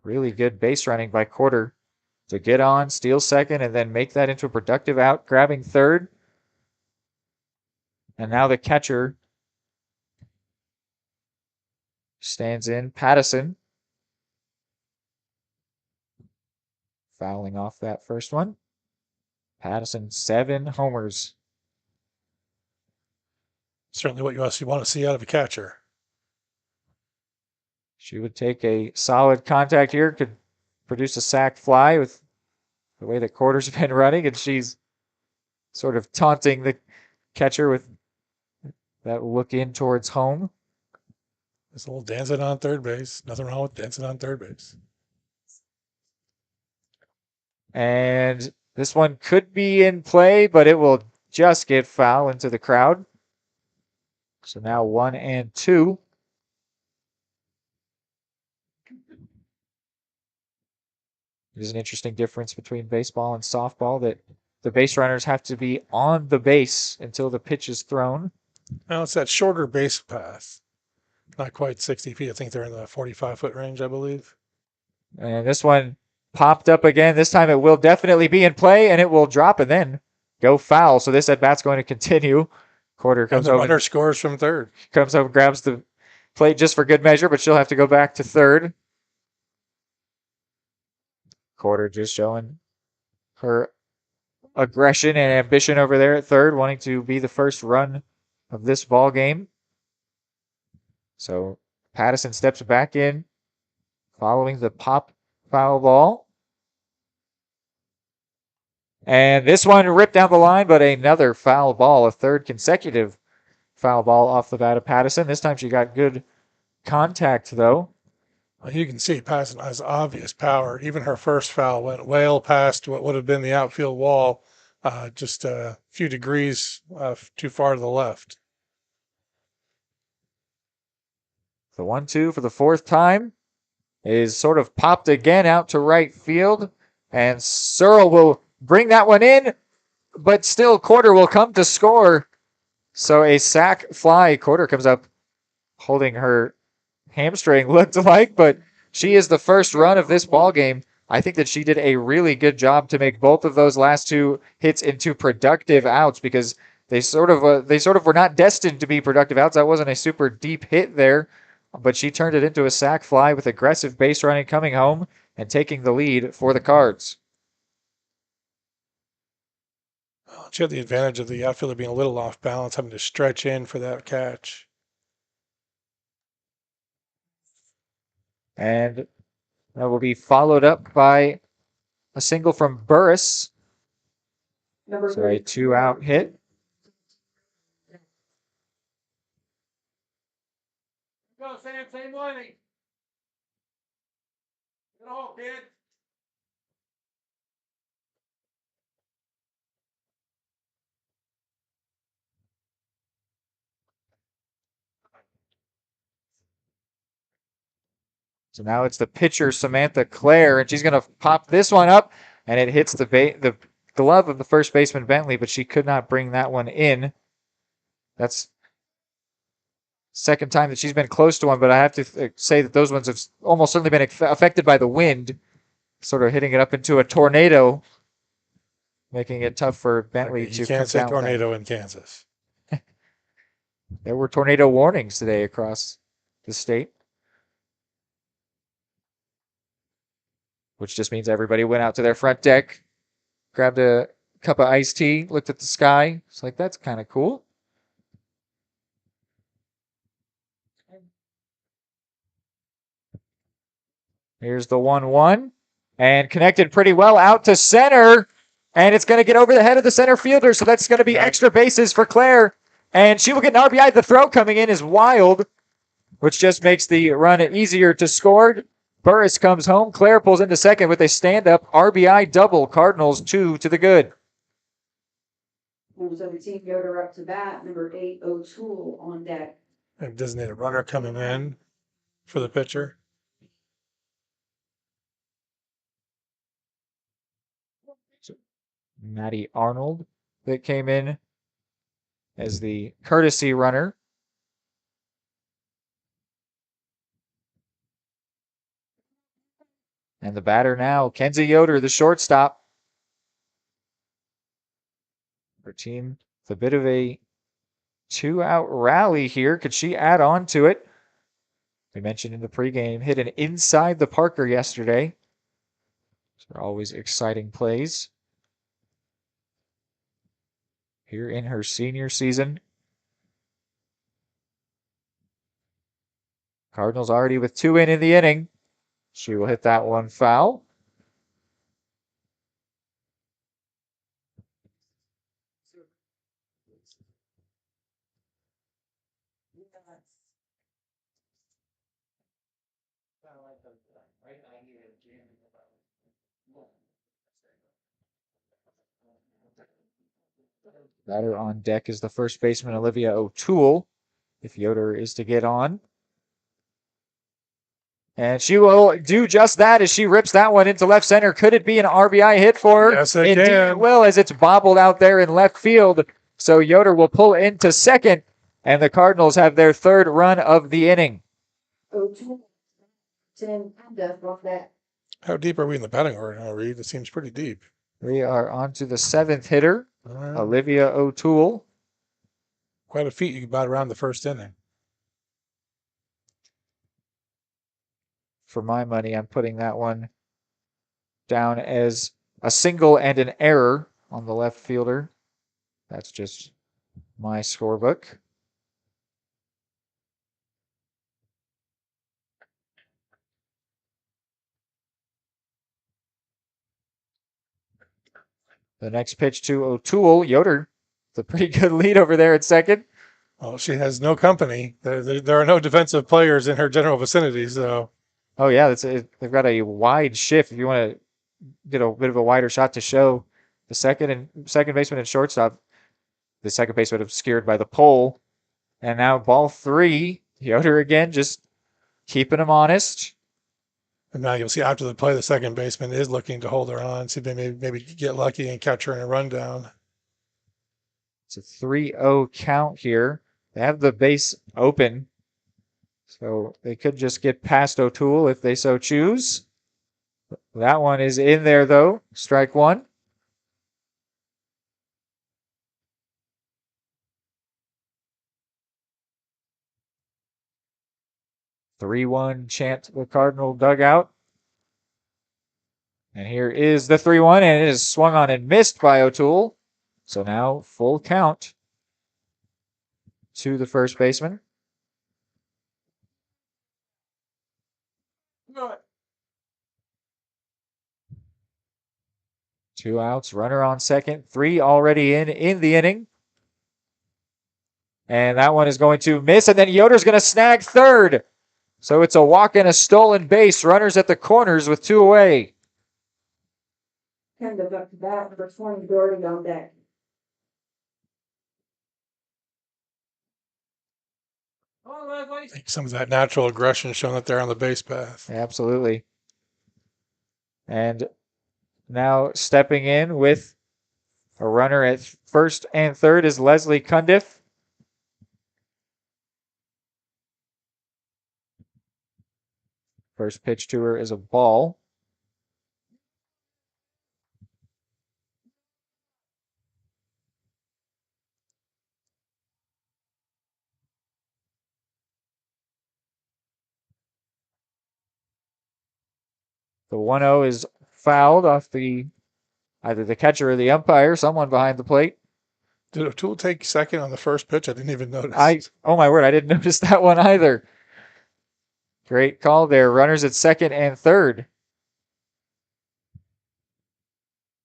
Really good base running by Quarter to get on, steal second, and then make that into a productive out, grabbing third. And now the catcher stands in, Pattison. Fouling off that first one. Pattison, 7 homers. Certainly what you want to see out of a catcher. She would take a solid contact here, could produce a sac fly with the way that Quarter's been running, and she's sort of taunting the catcher with that look in towards home. There's a little dancing on third base. Nothing wrong with dancing on third base. And this one could be in play, but it will just get foul into the crowd. So now 1-2. There's an interesting difference between baseball and softball that the base runners have to be on the base until the pitch is thrown. Now it's that shorter base path. Not quite 60 feet. I think they're in the 45-foot range, I believe. And this one popped up again. This time it will definitely be in play, and it will drop and then go foul. So this at-bat's going to continue. Quarter comes and the over. Runner scores from third. Comes over, grabs the plate just for good measure, but she'll have to go back to third. Quarter just showing her aggression and ambition over there at third, wanting to be the first run of this ball game. So Pattison steps back in, following the pop foul ball. And this one ripped down the line, but another foul ball, a third consecutive foul ball off the bat of Pattison. This time she got good contact, though. Well, you can see Pattison has obvious power. Even her first foul went well past what would have been the outfield wall, just a few degrees too far to the left. The 1-2 for the 4th time is sort of popped again out to right field. And Searle will bring that one in, but still Quarter will come to score. So a sac fly. Quarter comes up holding her hamstring, looked like, but she is the first run of this ball game. I think that she did a really good job to make both of those last 2 hits into productive outs, because they sort of were not destined to be productive outs. That wasn't a super deep hit there, but she turned it into a sac fly with aggressive base running, coming home and taking the lead for the Cards. Well, she had the advantage of the outfielder being a little off balance, having to stretch in for that catch. And that will be followed up by a single from Burris. So a 2-out hit. Go, Sam, same way. Good hole, kid. So now it's the pitcher, Samantha Clare, and she's going to pop this one up, and it hits the glove of the first baseman, Bentley, but she could not bring that one in. That's second time that she's been close to one, but I have to say that those ones have almost certainly been affected by the wind, sort of hitting it up into a tornado, making it tough for Bentley to come down. You can't say tornado in Kansas. There were tornado warnings today across the state, which just means everybody went out to their front deck, grabbed a cup of iced tea, looked at the sky. It's like, that's kind of cool. Here's the 1-1, and connected pretty well out to center, and it's going to get over the head of the center fielder, so that's going to be extra bases for Claire, and she will get an RBI. The throw coming in is wild, which just makes the run easier to score. Burris comes home. Claire pulls into second with a stand-up RBI double. Cardinals 2 to the good. Number 17, Eudora up to bat. Number 8, O'Toole on deck. And designated runner coming in for the pitcher. Maddie Arnold that came in as the courtesy runner. And the batter now, Kenzie Yoder, the shortstop. Her team, with a bit of a 2-out rally here. Could she add on to it? We mentioned in the pregame, hit an inside the Parker yesterday. Those are always exciting plays here in her senior season. Cardinals already with 2 in the inning. She will hit that one foul. Batter on deck is the first baseman, Olivia O'Toole, if Yoder is to get on. And she will do just that as she rips that one into left center. Could it be an RBI hit for her? Yes, it Indeed can. It will, as it's bobbled out there in left field. So Yoder will pull into second, and the Cardinals have their third run of the inning. O'Toole, 10 death on deck. How deep are we in the batting order now, Reed? It seems pretty deep. We are on to the 7th hitter, Olivia O'Toole. Quite a feat you got around the first inning. For my money, I'm putting that one down as a single and an error on the left fielder. That's just my scorebook. The next pitch to O'Toole. Yoder, it's a pretty good lead over there at second. Well, she has no company. There are no defensive players in her general vicinity, so. Oh, yeah, they've got a wide shift. If you want to get a bit of a wider shot to show the second baseman and shortstop, the second baseman obscured by the pole. And now ball 3. Yoder again, just keeping him honest. And now you'll see after the play, the second baseman is looking to hold her on, see if they maybe get lucky and catch her in a rundown. It's a 3-0 count here. They have the base open, so they could just get past O'Toole if they so choose. That one is in there, though. Strike 1. "3-1" chant the Cardinal dugout. And here is the 3-1, and it is swung on and missed by O'Toole. So now full count to the first baseman. Two outs, runner on second, 3 already in the inning. And that one is going to miss, and then Yoder's going to snag third. So it's a walk and a stolen base. Runners at the corners with 2 away. Kind of up to bat, number 20, Doherty on deck. I think some of that natural aggression shown up there on the base path. Absolutely. And now stepping in with a runner at first and third is Leslie Cundiff. First pitch to her is a ball. The 1-0 is fouled off either the catcher or the umpire, someone behind the plate. Did O'Toole take second on the first pitch? I didn't even notice. Oh my word, I didn't notice that one either. Great call there. Runners at second and third.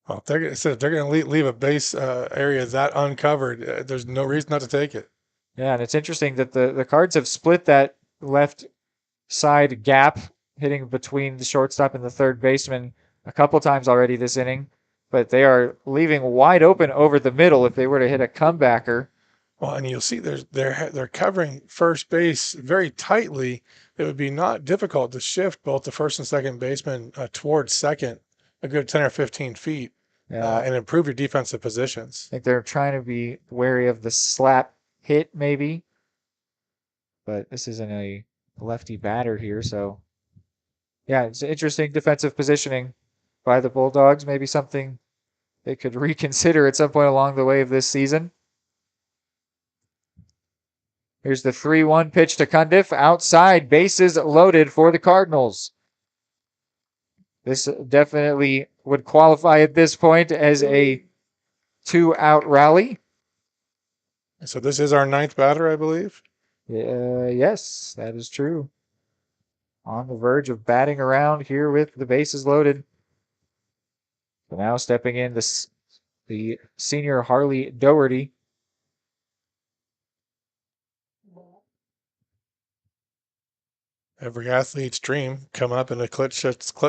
Oh, if they're going to leave a base area that uncovered, there's no reason not to take it. Yeah, and it's interesting that the Cards have split that left side gap, hitting between the shortstop and the third baseman a couple times already this inning, but they are leaving wide open over the middle if they were to hit a comebacker. Well, and you'll see they're covering first base very tightly. It would be not difficult to shift both the first and second baseman towards second a good 10 or 15 feet and improve your defensive positions. I think they're trying to be wary of the slap hit maybe, but this isn't a lefty batter here, so yeah, it's interesting defensive positioning by the Bulldogs. Maybe something they could reconsider at some point along the way of this season. Here's the 3-1 pitch to Cundiff. Outside, bases loaded for the Cardinals. This definitely would qualify at this point as a 2-out rally. So this is our ninth batter, I believe. Yes, that is true. On the verge of batting around here with the bases loaded. So now stepping in the senior Harley Doherty. Every athlete's dream, come up in a clutch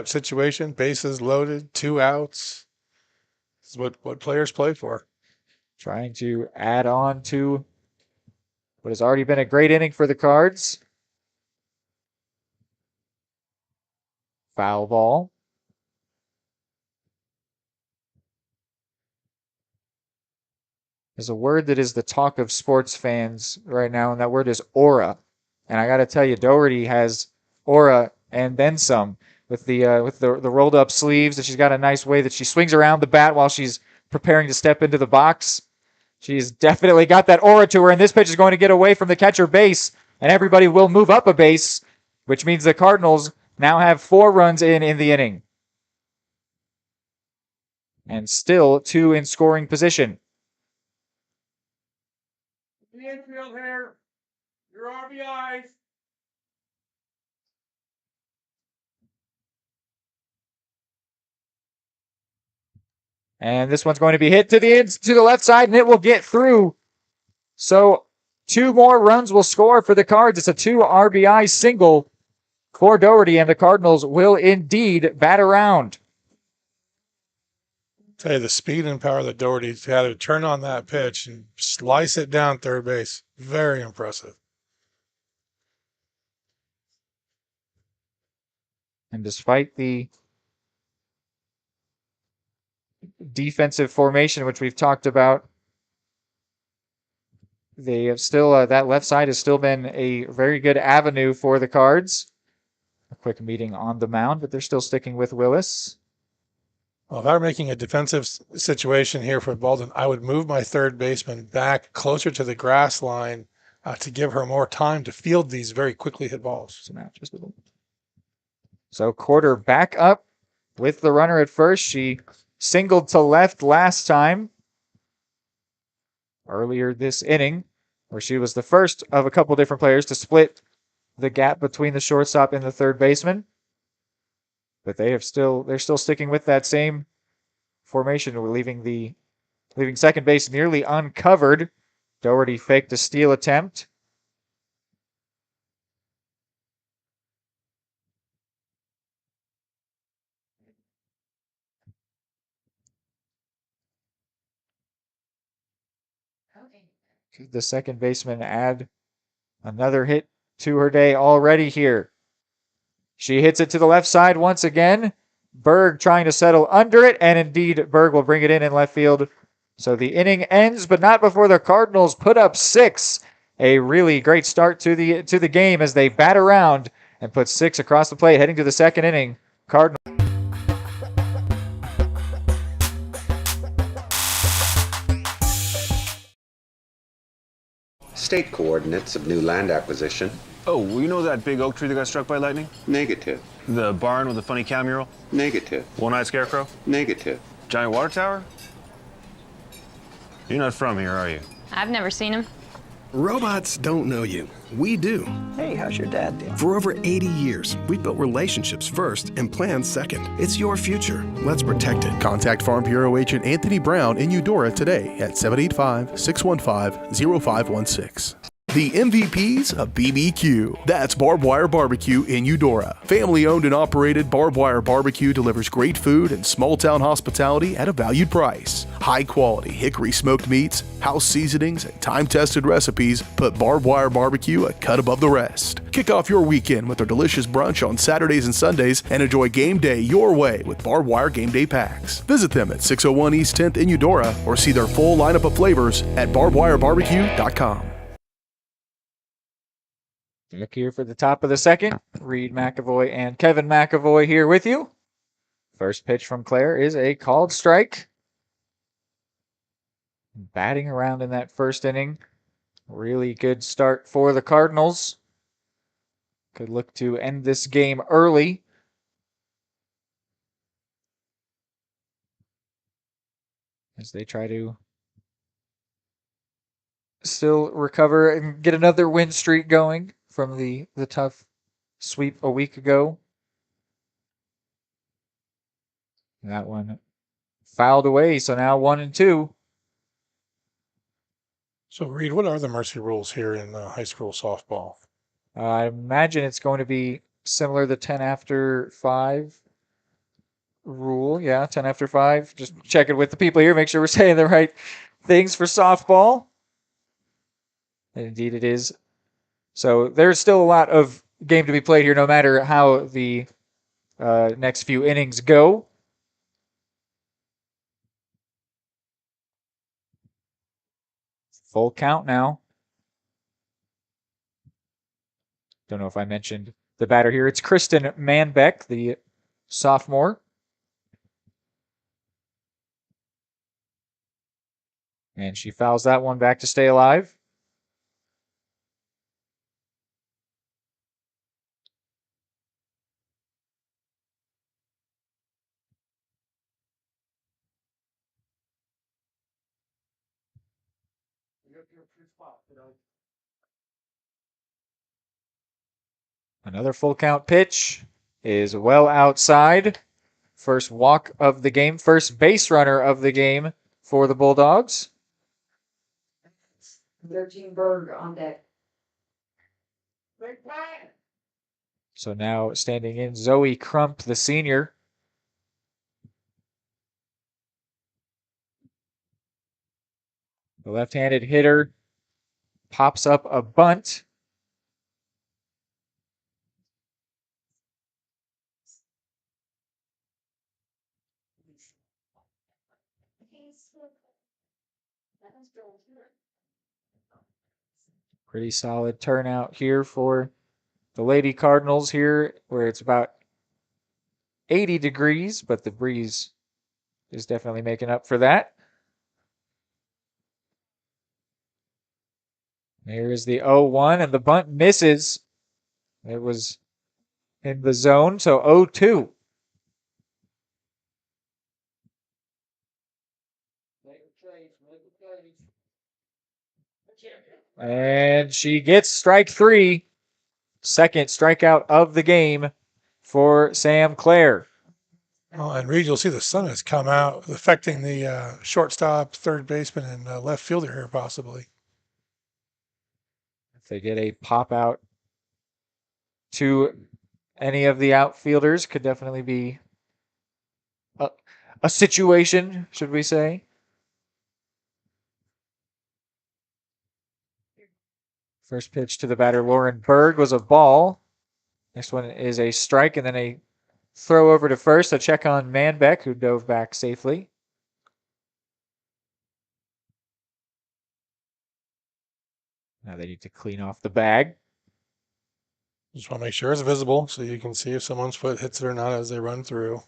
situation, bases loaded, 2 outs. This is what players play for. Trying to add on to what has already been a great inning for the Cards. Foul ball. There's a word that is the talk of sports fans right now, and that word is aura. And I got to tell you, Doherty has aura and then some with the rolled up sleeves. And she's got a nice way that she swings around the bat while she's preparing to step into the box. She's definitely got that aura to her, and this pitch is going to get away from the catcher base, and everybody will move up a base, which means the Cardinals now have 4 runs in the inning. And still 2 in scoring position. The infield here. Your RBIs. And this one's going to be hit to the left side, and it will get through. So 2 more runs will score for the Cards. It's a 2 RBI single for Doherty, and the Cardinals will indeed bat around. Tell you the speed and power that Doherty's had to turn on that pitch and slice it down third base. Very impressive. And despite the defensive formation, which we've talked about, they have still that left side has still been a very good avenue for the Cards. A quick meeting on the mound, but they're still sticking with Willis. Well, if I were making a defensive situation here for Baldwin, I would move my third baseman back closer to the grass line to give her more time to field these very quickly hit balls. So Quarter back up with the runner at first. She singled to left last time earlier this inning, where she was the first of a couple different players to split the gap between the shortstop and the third baseman. But they're still sticking with that same formation. We're leaving second base nearly uncovered. Doherty faked a steal attempt. The second baseman add another hit to her day already here. She hits it to the left side once again. Berg trying to settle under it, and indeed Berg will bring it in left field. So the inning ends, but not before the Cardinals put up 6. A really great start to the game as they bat around and put 6 across the plate, heading to the second inning. Cardinals. State coordinates of new land acquisition. Oh, well, you know that big oak tree that got struck by lightning? Negative. The barn with the funny cow mural? Negative. One-eyed scarecrow? Negative. Giant water tower? You're not from here, are you? I've never seen him. Robots don't know you. We do. Hey, how's your dad doing? For over 80 years, we've built relationships first and plans second. It's your future. Let's protect it. Contact Farm Bureau Agent Anthony Brown in Eudora today at 785-615-0516. The MVPs of BBQ. That's Barbed Wire Barbecue in Eudora. Family owned and operated, Barbed Wire Barbecue delivers great food and small town hospitality at a valued price. High quality hickory smoked meats, house seasonings, and time tested recipes put Barbed Wire Barbecue a cut above the rest. Kick off your weekend with our delicious brunch on Saturdays and Sundays and enjoy game day your way with Barbed Wire Game Day Packs. Visit them at 601 East 10th in Eudora or see their full lineup of flavors at barbedwirebarbecue.com. Back here for the top of the second. Reed McAvoy and Kevin McAvoy here with you. First pitch from Claire is a called strike. Batting around in that first inning. Really good start for the Cardinals. Could look to end this game early. As they try to still recover and get another win streak going from the tough sweep a week ago. That one fouled away, so now 1-2. So, Reed, what are the mercy rules here in high school softball? I imagine it's going to be similar to the 10 after 5 rule. Yeah, 10 after 5. Just check it with the people here, make sure we're saying the right things for softball. And indeed it is. So there's still a lot of game to be played here, no matter how the next few innings go. Full count now. Don't know if I mentioned the batter here. It's Kristen Manbeck, the sophomore. And she fouls that one back to stay alive. Another full count pitch is well outside. First walk of the game, first base runner of the game for the Bulldogs. 13 Berg on deck. So now standing in Zoe Crump, the senior. The left-handed hitter pops up a bunt. Pretty solid turnout here for the Lady Cardinals here, where it's about 80 degrees, but the breeze is definitely making up for that. There is the 0-1, and the bunt misses. It was in the zone, so 0-2. And she gets strike 3. Second strikeout of the game for Sam Clare. Oh, and Reed, you'll see the sun has come out, affecting the shortstop, third baseman, and left fielder here possibly. If they get a pop out to any of the outfielders, could definitely be a situation, should we say. First pitch to the batter, Lauren Berg, was a ball. Next one is a strike, and then a throw over to first. A check on Manbeck, who dove back safely. Now they need to clean off the bag. Just want to make sure it's visible so you can see if someone's foot hits it or not as they run through.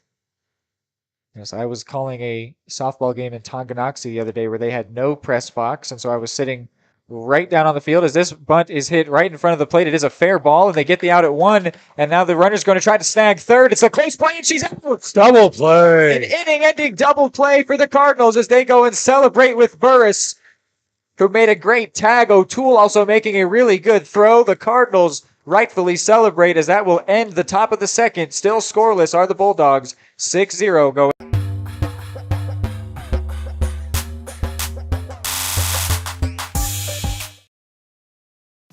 Yes, I was calling a softball game in Tonganoxie the other day where they had no press box, and so I was sitting right down on the field as this bunt is hit right in front of the plate. It is a fair ball, and they get the out at one, and now the runner's going to try to snag third. It's a close play, and she's out. Double play. An inning-ending double play for the Cardinals as they go and celebrate with Burris, who made a great tag. O'Toole also making a really good throw. The Cardinals rightfully celebrate as that will end the top of the second. Still scoreless are the Bulldogs. 6-0 going.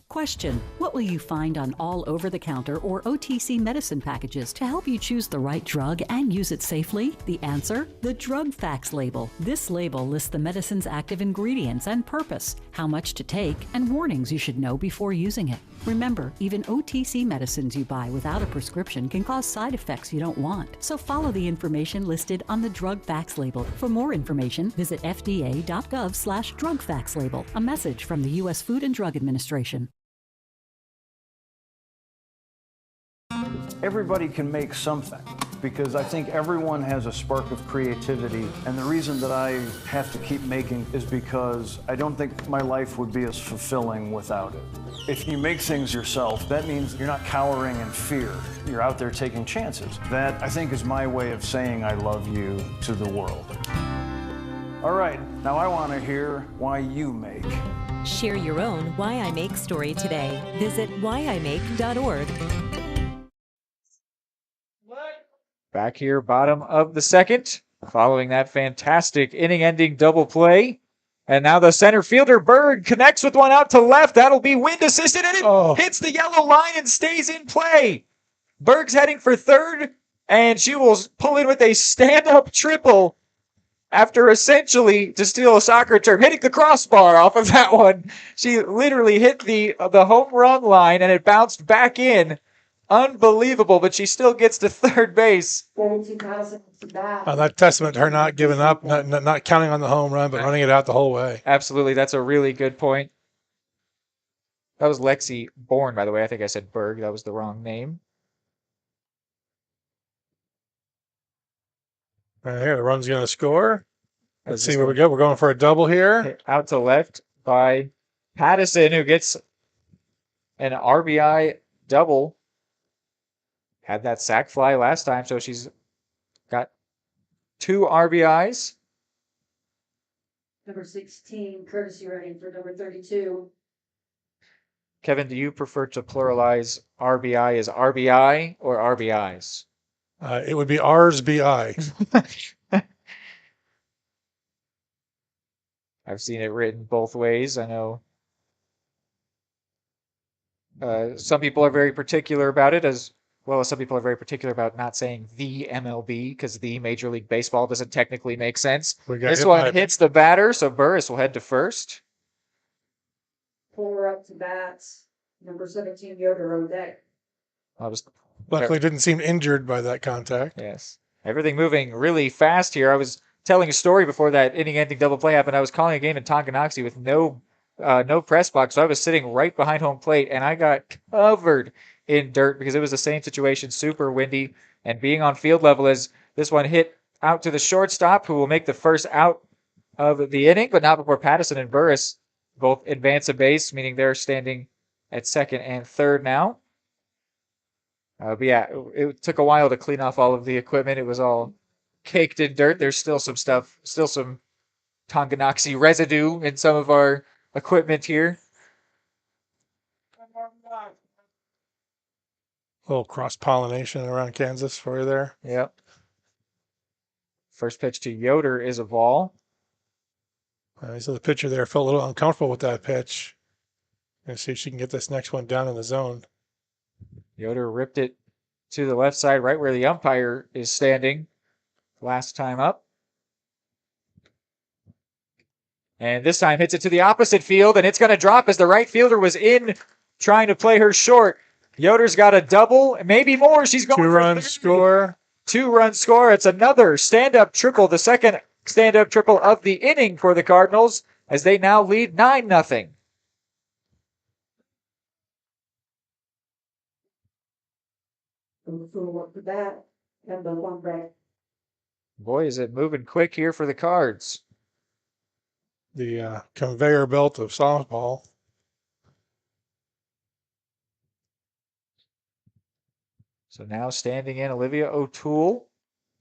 Question: what will you find on all over-the-counter or OTC medicine packages to help you choose the right drug and use it safely? The answer: the drug facts label. This label lists the medicine's active ingredients and purpose, how much to take, and warnings you should know before using it. Remember, even OTC medicines you buy without a prescription can cause side effects you don't want. So follow the information listed on the drug facts label. For more information, visit fda.gov/drug facts label. A message from the U.S. Food and Drug Administration. Everybody can make something, because I think everyone has a spark of creativity, and the reason that I have to keep making is because I don't think my life would be as fulfilling without it. If you make things yourself, that means you're not cowering in fear. You're out there taking chances. That, I think, is my way of saying I love you to the world. All right, now I want to hear why you make. Share your own Why I Make story today. Visit whyimake.org. Back here, bottom of the second, following that fantastic inning-ending double play. And now the center fielder, Berg, connects with one out to left. That'll be wind-assisted, and it hits the yellow line and stays in play. Berg's heading for third, and she will pull in with a stand-up triple after essentially, to steal a soccer term, hitting the crossbar off of that one. She literally hit the home run line, and it bounced back in. Unbelievable, but she still gets to third base. That testament to her not giving up, not counting on the home run, but running it out the whole way. Absolutely. That's a really good point. That was Lexi Bourne, by the way. I think I said Berg. That was the wrong name. Right here, the run's going to score. Let's see where we go. We're going for a double here. Out to left by Pattison, who gets an RBI double. Had that sac fly last time, so she's got 2 RBIs. Number 16, courtesy running for number 32. Kevin, do you prefer to pluralize RBI as RBI or RBIs? It would be ours BI. I've seen it written both ways. I know some people are very particular about it, as well as some people are very particular about not saying the MLB because the Major League Baseball doesn't technically make sense. This one hits the batter, so Burris will head to first. 4 up to bats. Number 17, Eudora on deck. Luckily didn't seem injured by that contact. Yes. Everything moving really fast here. I was telling a story before that inning-ending double play happened. I was calling a game in Tonganoxie with no press box, so I was sitting right behind home plate, and I got covered in dirt because it was the same situation, super windy, and being on field level as this one hit out to the shortstop, who will make the first out of the inning, but not before Pattison and Burris both advance a base, meaning they're standing at second and third now. But yeah, it took a while to clean off all of the equipment. It was all caked in dirt. There's still some stuff, still some Tonganoxie residue in some of our equipment here. A little cross-pollination around Kansas for you there. Yep. First pitch to Yoder is a ball. So the pitcher there felt a little uncomfortable with that pitch. Gonna see if she can get this next one down in the zone. Yoder ripped it to the left side, right where the umpire is standing last time up. And this time hits it to the opposite field, and it's going to drop as the right fielder was in trying to play her short. Yoder's got a double, maybe more. She's going 2-run score. 2-run score. It's another stand-up triple, the second stand-up triple of the inning for the Cardinals, as they now lead 9-0. Boy, is it moving quick here for the Cards. The conveyor belt of softball. So now standing in Olivia O'Toole.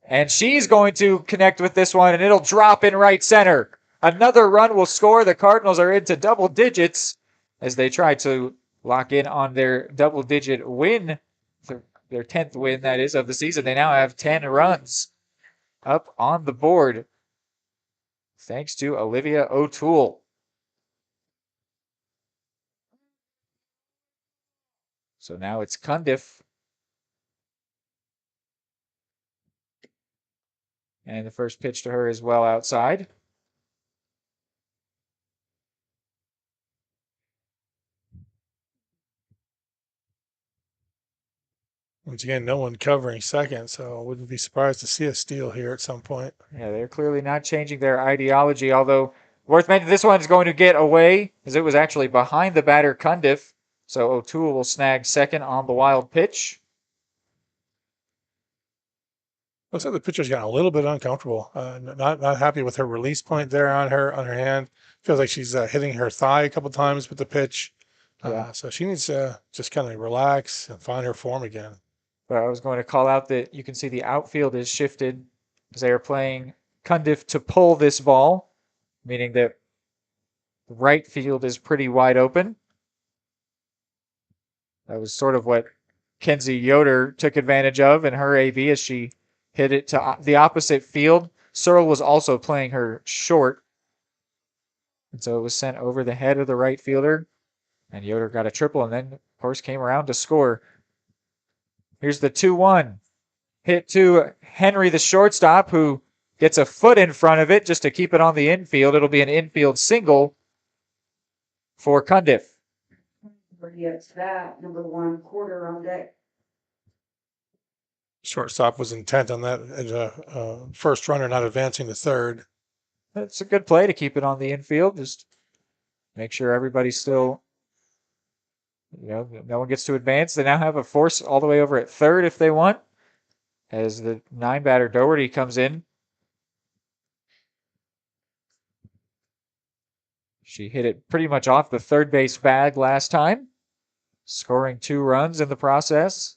And she's going to connect with this one, and it'll drop in right center. Another run will score. The Cardinals are into double digits as they try to lock in on their double-digit win, their 10th win, that is, of the season. They now have 10 runs up on the board, thanks to Olivia O'Toole. So now it's Cundiff. And the first pitch to her is well outside. Once again, no one covering second, so I wouldn't be surprised to see a steal here at some point. Yeah, they're clearly not changing their ideology, although worth mentioning, this one's going to get away as it was actually behind the batter Cundiff. So O'Toole will snag second on the wild pitch. Looks like the pitcher's gotten a little bit uncomfortable. Not happy with her release point there on her hand. Feels like she's hitting her thigh a couple times with the pitch. So she needs to just kind of relax and find her form again. But I was going to call out that you can see the outfield is shifted as they are playing Cundiff to pull this ball, meaning that the right field is pretty wide open. That was sort of what Kenzie Yoder took advantage of in her AB as she hit it to the opposite field. Searle was also playing her short. And so it was sent over the head of the right fielder. And Yoder got a triple and then, of course, came around to score. Here's the 2-1. Hit to Henry, the shortstop, who gets a foot in front of it just to keep it on the infield. It'll be an infield single for Cundiff. Gets that, number 1, quarter on deck. Shortstop was intent on that first runner not advancing to third. It's a good play to keep it on the infield. Just make sure everybody's still, no one gets to advance. They now have a force all the way over at third if they want, as the 9-batter Doherty comes in. She hit it pretty much off the third base bag last time, scoring 2 runs in the process.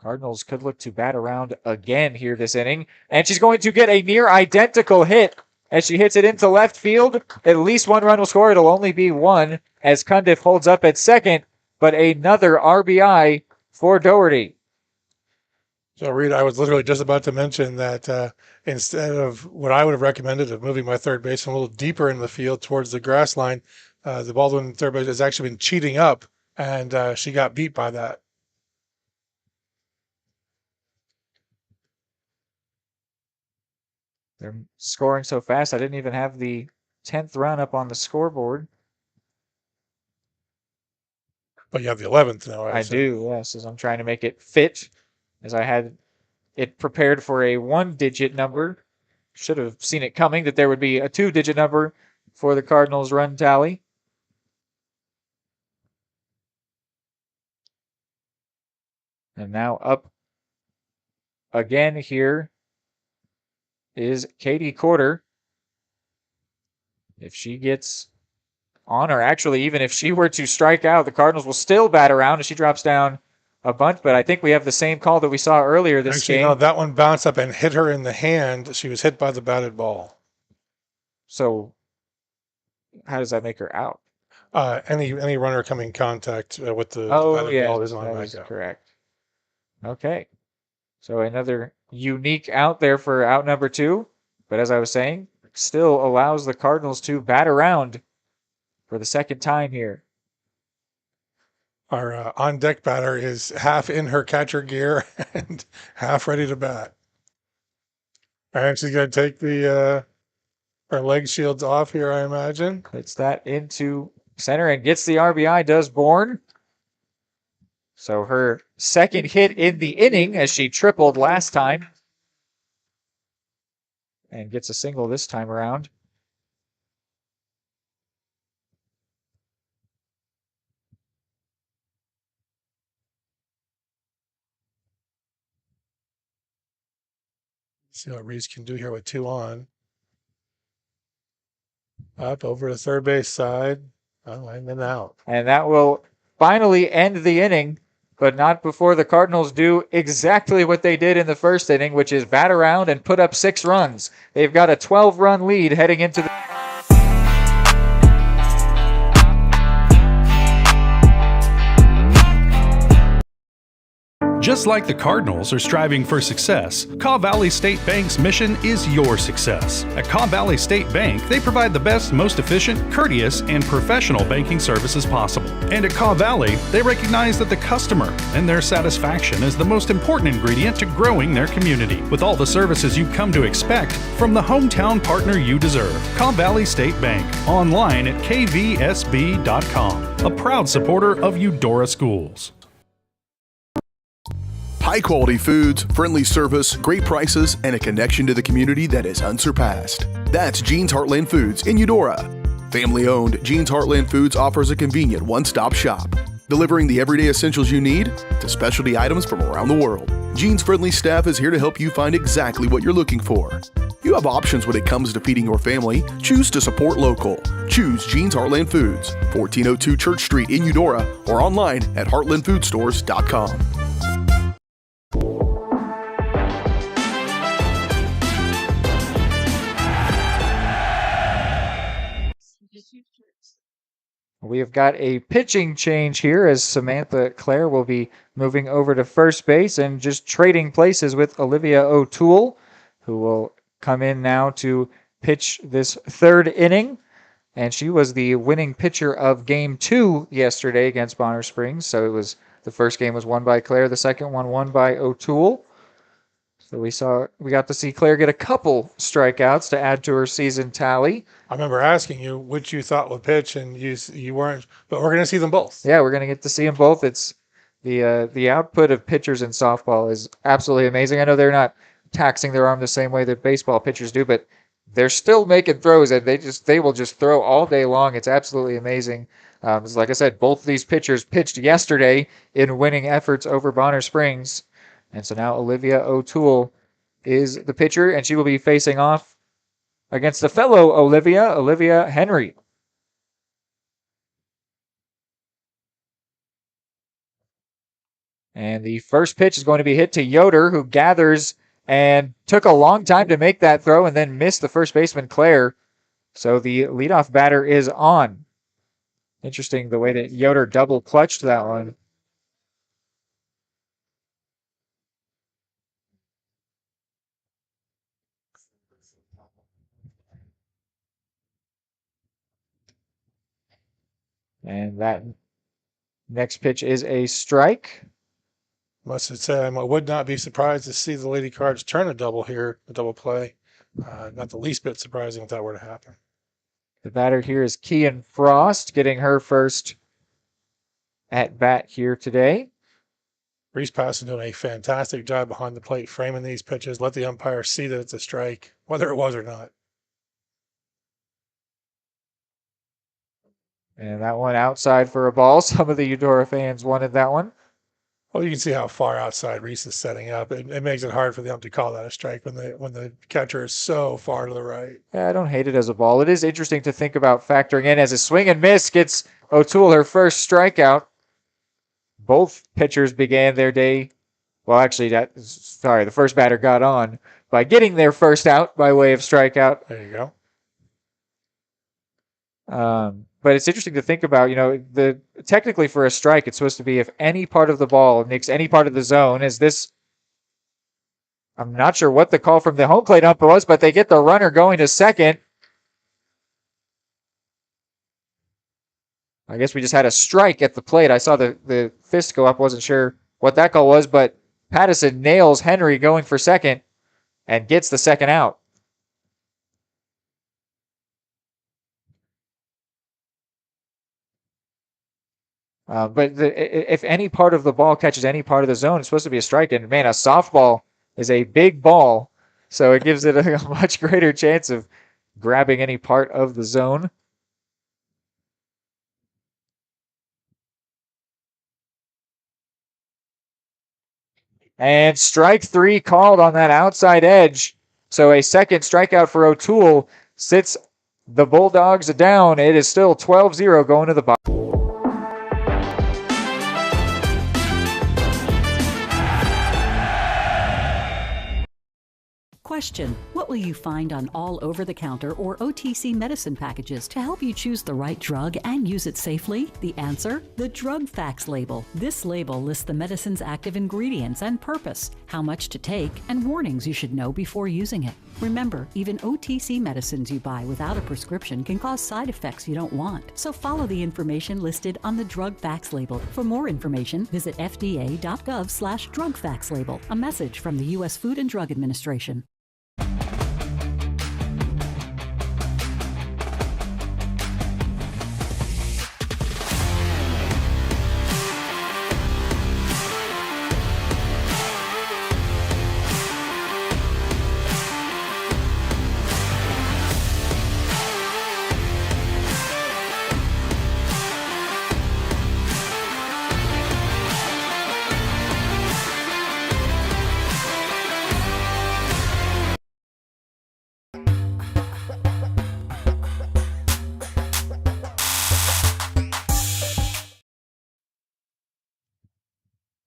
Cardinals could look to bat around again here this inning. And she's going to get a near identical hit as she hits it into left field. At least 1 run will score. It'll only be 1 as Cundiff holds up at second. But another RBI for Doherty. So, Reed, I was literally just about to mention that instead of what I would have recommended of moving my third baseman a little deeper in the field towards the grass line, the Baldwin third base has actually been cheating up, and she got beat by that. They're scoring so fast, I didn't even have the 10th run up on the scoreboard. But you have the 11th now. I do, yes, as I'm trying to make it fit, as I had it prepared for a 1-digit number. Should have seen it coming that there would be a 2-digit number for the Cardinals' run tally. And now up again here is Katie Corder. If she gets on, or actually even if she were to strike out, the Cardinals will still bat around as she drops down a bunch. But I think we have the same call that we saw earlier this game. No, that one bounced up and hit her in the hand. She was hit by the batted ball. So how does that make her out? Any runner coming in contact with the batted ball is on back out. Correct. Okay. So another unique out there for out number 2. But as I was saying, still allows the Cardinals to bat around for the second time here. Our on-deck batter is half in her catcher gear and half ready to bat. And she's going to take her leg shields off here, I imagine. Hits that into center and gets the RBI, does Bourne. So her second hit in the inning as she tripled last time. And gets a single this time around. See what Reese can do here with 2 on. Up over the third base side. Oh, and then out. And that will finally end the inning, but not before the Cardinals do exactly what they did in the first inning, which is bat around and put up 6 runs. They've got a 12-run lead heading into the... Just like the Cardinals are striving for success, Kaw Valley State Bank's mission is your success. At Kaw Valley State Bank, they provide the best, most efficient, courteous, and professional banking services possible. And at Kaw Valley, they recognize that the customer and their satisfaction is the most important ingredient to growing their community. With all the services you've come to expect from the hometown partner you deserve, Kaw Valley State Bank, online at kvsb.com, a proud supporter of Eudora Schools. High quality foods, friendly service, great prices, and a connection to the community that is unsurpassed. That's Jean's Heartland Foods in Eudora. Family owned, Jean's Heartland Foods offers a convenient one-stop shop, delivering the everyday essentials you need to specialty items from around the world. Jean's friendly staff is here to help you find exactly what you're looking for. You have options when it comes to feeding your family. Choose to support local. Choose Jean's Heartland Foods, 1402 Church Street in Eudora, or online at heartlandfoodstores.com. We have got a pitching change here as Samantha Clare will be moving over to first base and just trading places with Olivia O'Toole, who will come in now to pitch this third inning. And she was the winning pitcher of Game 2 yesterday against Bonner Springs. So it was the first game was won by Clare, the second one won by O'Toole. So we got to see Claire get a couple strikeouts to add to her season tally. I remember asking you which you thought would pitch, and you weren't. But we're going to see them both. Yeah, we're going to get to see them both. It's the output of pitchers in softball is absolutely amazing. I know they're not taxing their arm the same way that baseball pitchers do, but they're still making throws, and they will just throw all day long. It's absolutely amazing. Like I said, both of these pitchers pitched yesterday in winning efforts over Bonner Springs. And so now Olivia O'Toole is the pitcher, and she will be facing off against the fellow Olivia Henry. And the first pitch is going to be hit to Yoder, who gathers and took a long time to make that throw and then missed the first baseman, Claire. So the leadoff batter is on. Interesting the way that Yoder double clutched that one. And that next pitch is a strike. Must have said I would not be surprised to see the Lady Cards turn a double here, a double play. Not the least bit surprising if that were to happen. The batter here is Kian Frost, getting her first at bat here today. Reese Passon doing a fantastic job behind the plate, framing these pitches. Let the umpire see that it's a strike, whether it was or not. And that one outside for a ball. Some of the Eudora fans wanted that one. Well, you can see how far outside Reese is setting up. It makes it hard for them to call that a strike when the catcher is so far to the right. Yeah, I don't hate it as a ball. It is interesting to think about factoring in as a swing and miss gets O'Toole her first strikeout. Both pitchers began their day. Well, actually, the first batter got on by getting their first out by way of strikeout. There you go. But it's interesting to think about, technically for a strike, it's supposed to be if any part of the ball nicks any part of the zone. I'm not sure what the call from the home plate ump was, but they get the runner going to second. I guess we just had a strike at the plate. I saw the fist go up. Wasn't sure what that call was, but Pattison nails Henry going for second. and gets the second out. If any part of the ball catches any part of the zone, it's supposed to be a strike. And man, a softball is a big ball, so it gives it a much greater chance of grabbing any part of the zone. And strike 3 called on that outside edge. So a second strikeout for O'Toole sits the Bulldogs down. It is still 12-0 going to the bottom. Question: what will you find on all over-the-counter or OTC medicine packages to help you choose the right drug and use it safely? The answer: the drug facts label. This label lists the medicine's active ingredients and purpose, how much to take, and warnings you should know before using it. Remember, even OTC medicines you buy without a prescription can cause side effects you don't want. So follow the information listed on the drug facts label. For more information, visit fda.gov/drug facts label. A message from the U.S. Food and Drug Administration.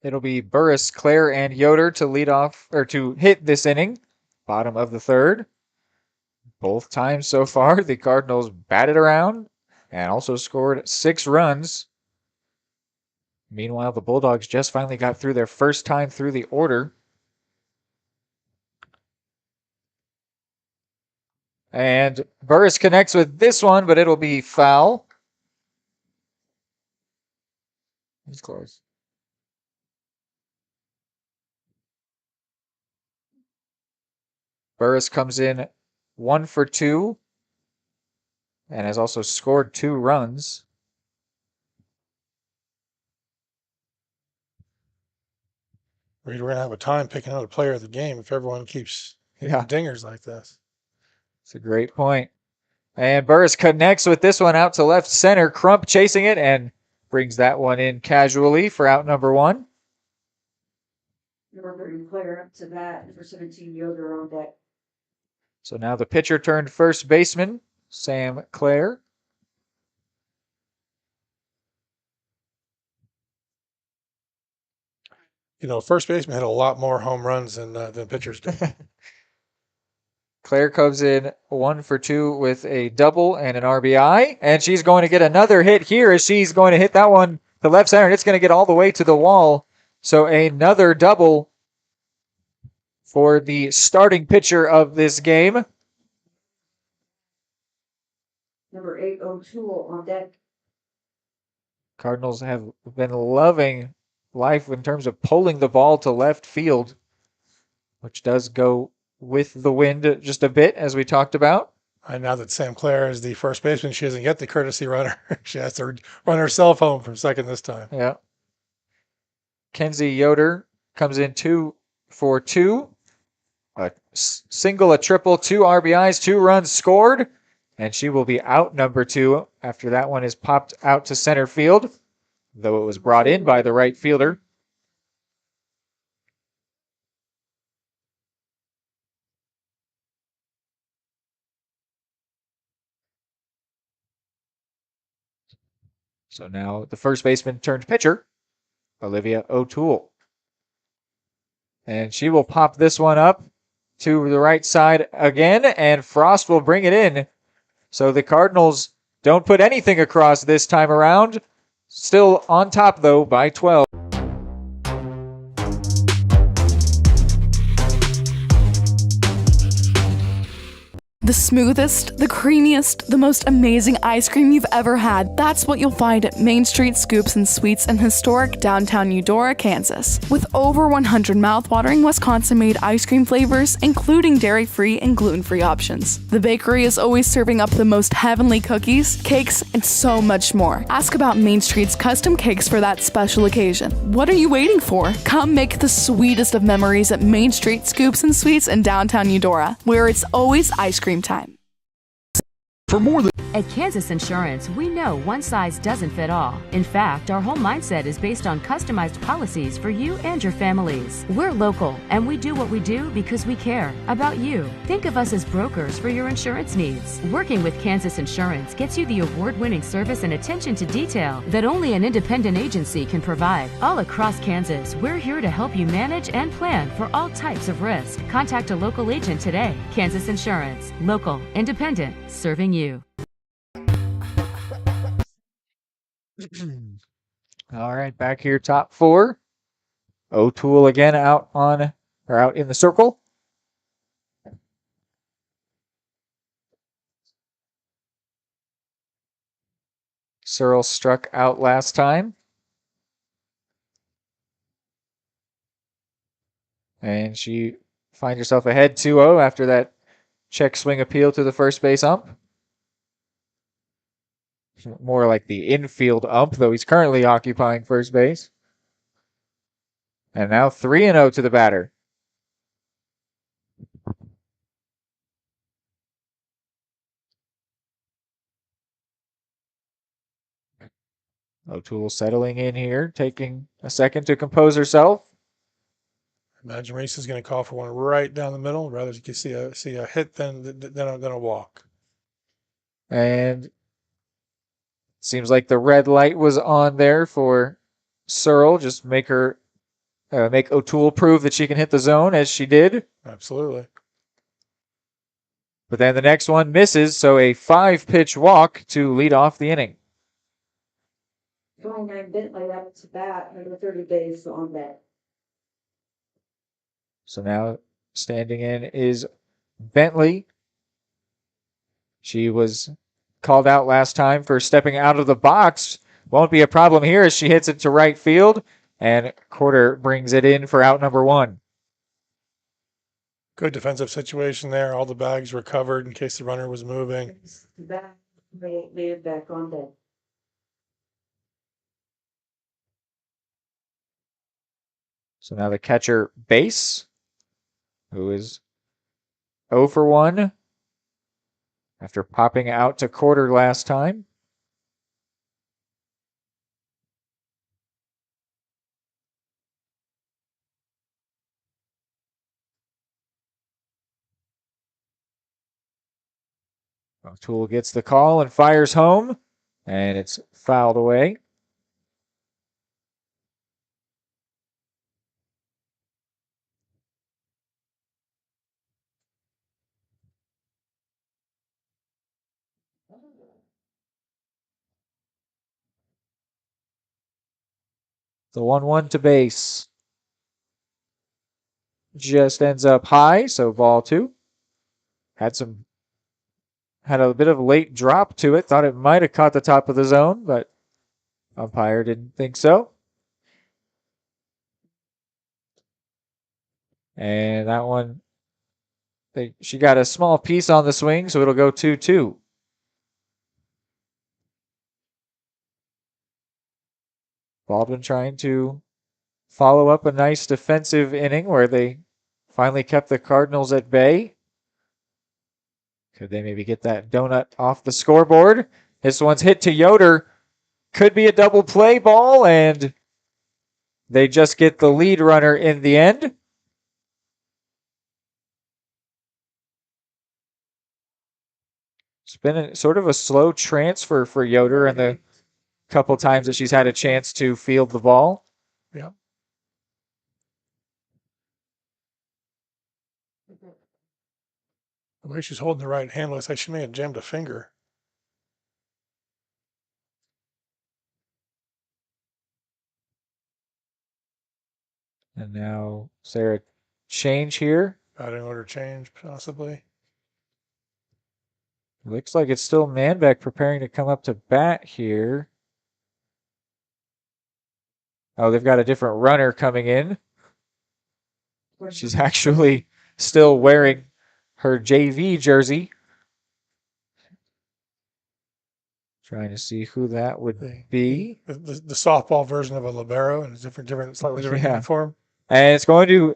It'll be Burris, Clare, and Yoder to lead off or to hit this inning. Bottom of the third. Both times so far, the Cardinals batted around and also scored 6 runs. Meanwhile, the Bulldogs just finally got through their first time through the order. And Burris connects with this one, but it'll be foul. He's close. Burris comes in 1 for 2 and has also scored 2 runs. We're going to have a time picking out a player of the game if everyone keeps hitting dingers like this. It's a great point. And Burris connects with this one out to left center. Crump chasing it and brings that one in casually for out number 1. Number 30 player up to bat. Number 17 Yoder on deck. So now the pitcher turned first baseman, Sam Clare. You know, first baseman hit a lot more home runs than pitchers do. Clare comes in 1 for 2 with a double and an RBI, and she's going to get another hit here as she's going to hit that one to left center, and it's going to get all the way to the wall. So another double for the starting pitcher of this game. Number 8 O'Toole on deck. Cardinals have been loving life in terms of pulling the ball to left field, which does go with the wind just a bit, as we talked about. And now that Sam Clare is the first baseman, she doesn't get the courtesy runner. She has to run herself home from second this time. Yeah. Kenzie Yoder comes in 2 for 2. A single, a triple, 2 RBIs, 2 runs scored, and she will be out number 2 after that one is popped out to center field, though it was brought in by the right fielder. So now the first baseman turned pitcher, Olivia O'Toole. And she will pop this one up to the right side again, and Frost will bring it in. So the Cardinals don't put anything across this time around. Still on top, though, by 12. The smoothest, the creamiest, the most amazing ice cream you've ever had. That's what you'll find at Main Street Scoops and Sweets in historic downtown Eudora, Kansas. With over 100 mouthwatering Wisconsin-made ice cream flavors, including dairy-free and gluten-free options. The bakery is always serving up the most heavenly cookies, cakes, and so much more. Ask about Main Street's custom cakes for that special occasion. What are you waiting for? Come make the sweetest of memories at Main Street Scoops and Sweets in downtown Eudora, where it's always ice cream time. For more than At Kansas Insurance, we know one size doesn't fit all. In fact, our whole mindset is based on customized policies for you and your families. We're local, and we do what we do because we care about you. Think of us as brokers for your insurance needs. Working with Kansas Insurance gets you the award-winning service and attention to detail that only an independent agency can provide. All across Kansas, we're here to help you manage and plan for all types of risk. Contact a local agent today. Kansas Insurance. Local, independent, serving you. All right, back here, top four. O'Toole again out in the circle. Searle struck out last time. And she finds herself ahead 2-0 after that check swing appeal to the first base ump. More like the infield ump, though he's currently occupying first base. And now 3-0 to the batter. O'Toole settling in here, taking a second to compose herself. Imagine Reese is going to call for one right down the middle. Rather you see a hit than a walk. And seems like the red light was on there for Searle. Just make O'Toole prove that she can hit the zone, as she did. Absolutely. But then the next one misses, so a 5-pitch walk to lead off the inning. Going Bentley up to bat, number 30 base on that. So now standing in is Bentley. She was called out last time for stepping out of the box. Won't be a problem here as she hits it to right field, and Corder brings it in for out number 1. Good defensive situation there. All the bags were covered in case the runner was moving. Back on deck. So now the catcher, Base, who is 0 for 1 after popping out to Corder last time. O'Toole gets the call and fires home, and it's fouled away. The 1-1 to base just ends up high, so ball 2. Had a bit of a late drop to it. Thought it might have caught the top of the zone, but umpire didn't think so. And that one, she got a small piece on the swing, so it'll go 2-2. Baldwin trying to follow up a nice defensive inning where they finally kept the Cardinals at bay. Could they maybe get that donut off the scoreboard? This one's hit to Yoder. Could be a double play ball, and they just get the lead runner in the end. It's been sort of a slow transfer for Yoder in the couple times that she's had a chance to field the ball. Yeah. The way she's holding the right hand looks like she may have jammed a finger. And now, is there a change here? Batting order change, possibly. Looks like it's still Manbeck preparing to come up to bat here. Oh, they've got a different runner coming in. She's actually still wearing her JV jersey. Trying to see who that would be. The softball version of a libero in a slightly different uniform. And it's going to,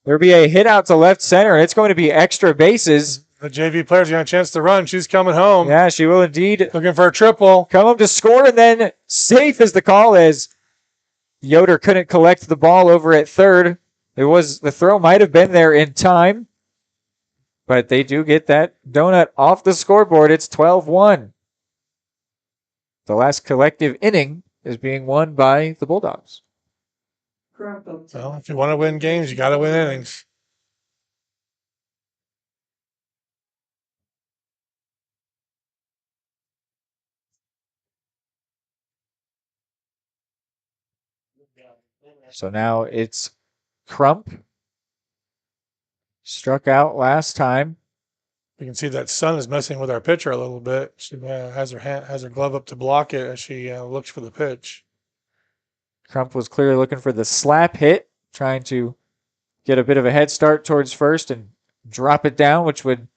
there'll be a hit out to left center, and it's going to be extra bases. The JV player's got a chance to run. She's coming home. Yeah, she will indeed. Looking for a triple. Come up to score, and then safe as the call is. Yoder couldn't collect the ball over at third. The throw might have been there in time, but they do get that donut off the scoreboard. It's 12-1. The last collective inning is being won by the Bulldogs. Well, if you want to win games, you got to win innings. So now it's Crump. Struck out last time. You can see that Sun is messing with our pitcher a little bit. She has her glove up to block it as she looks for the pitch. Crump was clearly looking for the slap hit, trying to get a bit of a head start towards first and drop it down, which would,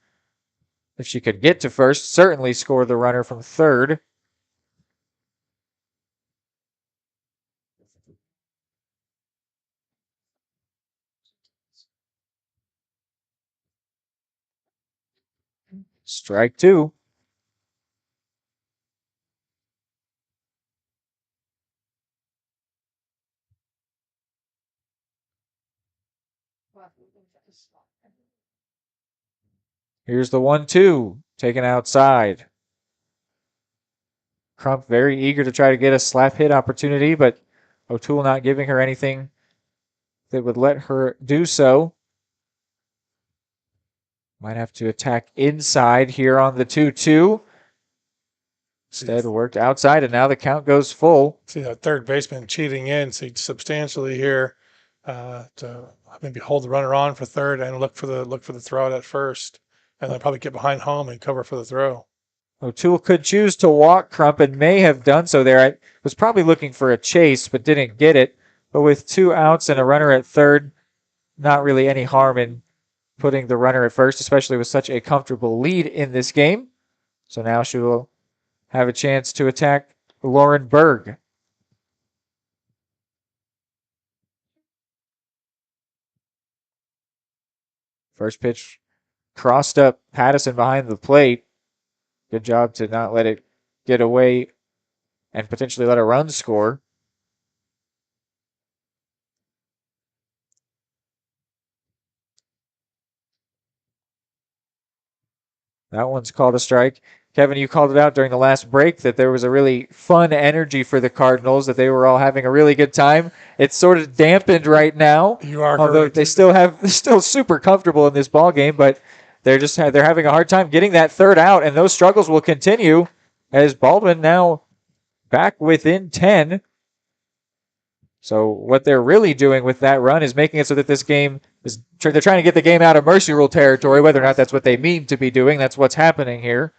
if she could get to first, certainly score the runner from third. Strike two. Here's the 1-2 taken outside. Crump very eager to try to get a slap hit opportunity, but O'Toole not giving her anything that would let her do so. Might have to attack inside here on the 2-2. Instead worked outside, and now the count goes full. See that third baseman cheating in substantially here to maybe hold the runner on for third and look for the throw out at first, and then probably get behind home and cover for the throw. O'Toole could choose to walk Crump and may have done so there. I was probably looking for a chase, but didn't get it. But with 2 outs and a runner at third, not really any harm in putting the runner at first, especially with such a comfortable lead in this game. So now she will have a chance to attack Lauren Berg. First pitch crossed up Pattison behind the plate. Good job to not let it get away and potentially let a run score. That one's called a strike. Kevin, you called it out during the last break that there was a really fun energy for the Cardinals, that they were all having a really good time. It's sort of dampened right now. You are although correct. they're still super comfortable in this ball game, but they're having a hard time getting that third out, and those struggles will continue as Baldwin now back within 10. So what they're really doing with that run is making it so that this game is, they're trying to get the game out of mercy rule territory. Whether or not that's what they mean to be doing, that's what's happening here.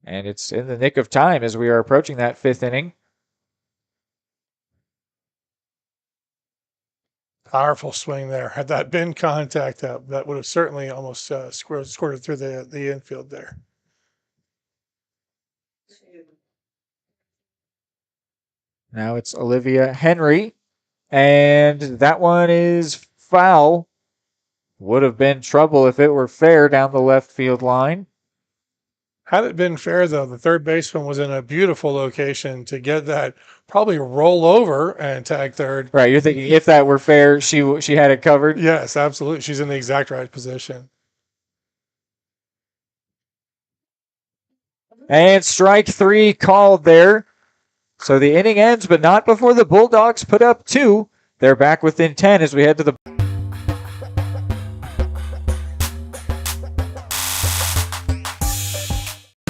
And it's in the nick of time as we are approaching that 5th inning. Powerful swing there. Had that been contact, that would have certainly almost squirted through the infield there. Now it's Olivia Henry, and that one is foul. Would have been trouble if it were fair down the left field line. Had it been fair, though, the third baseman was in a beautiful location to get that, probably roll over and tag third. Right, you're thinking if that were fair, she had it covered? Yes, absolutely. She's in the exact right position. And strike 3 called there. So the inning ends, but not before the Bulldogs put up 2. They're back within 10 as we head to the...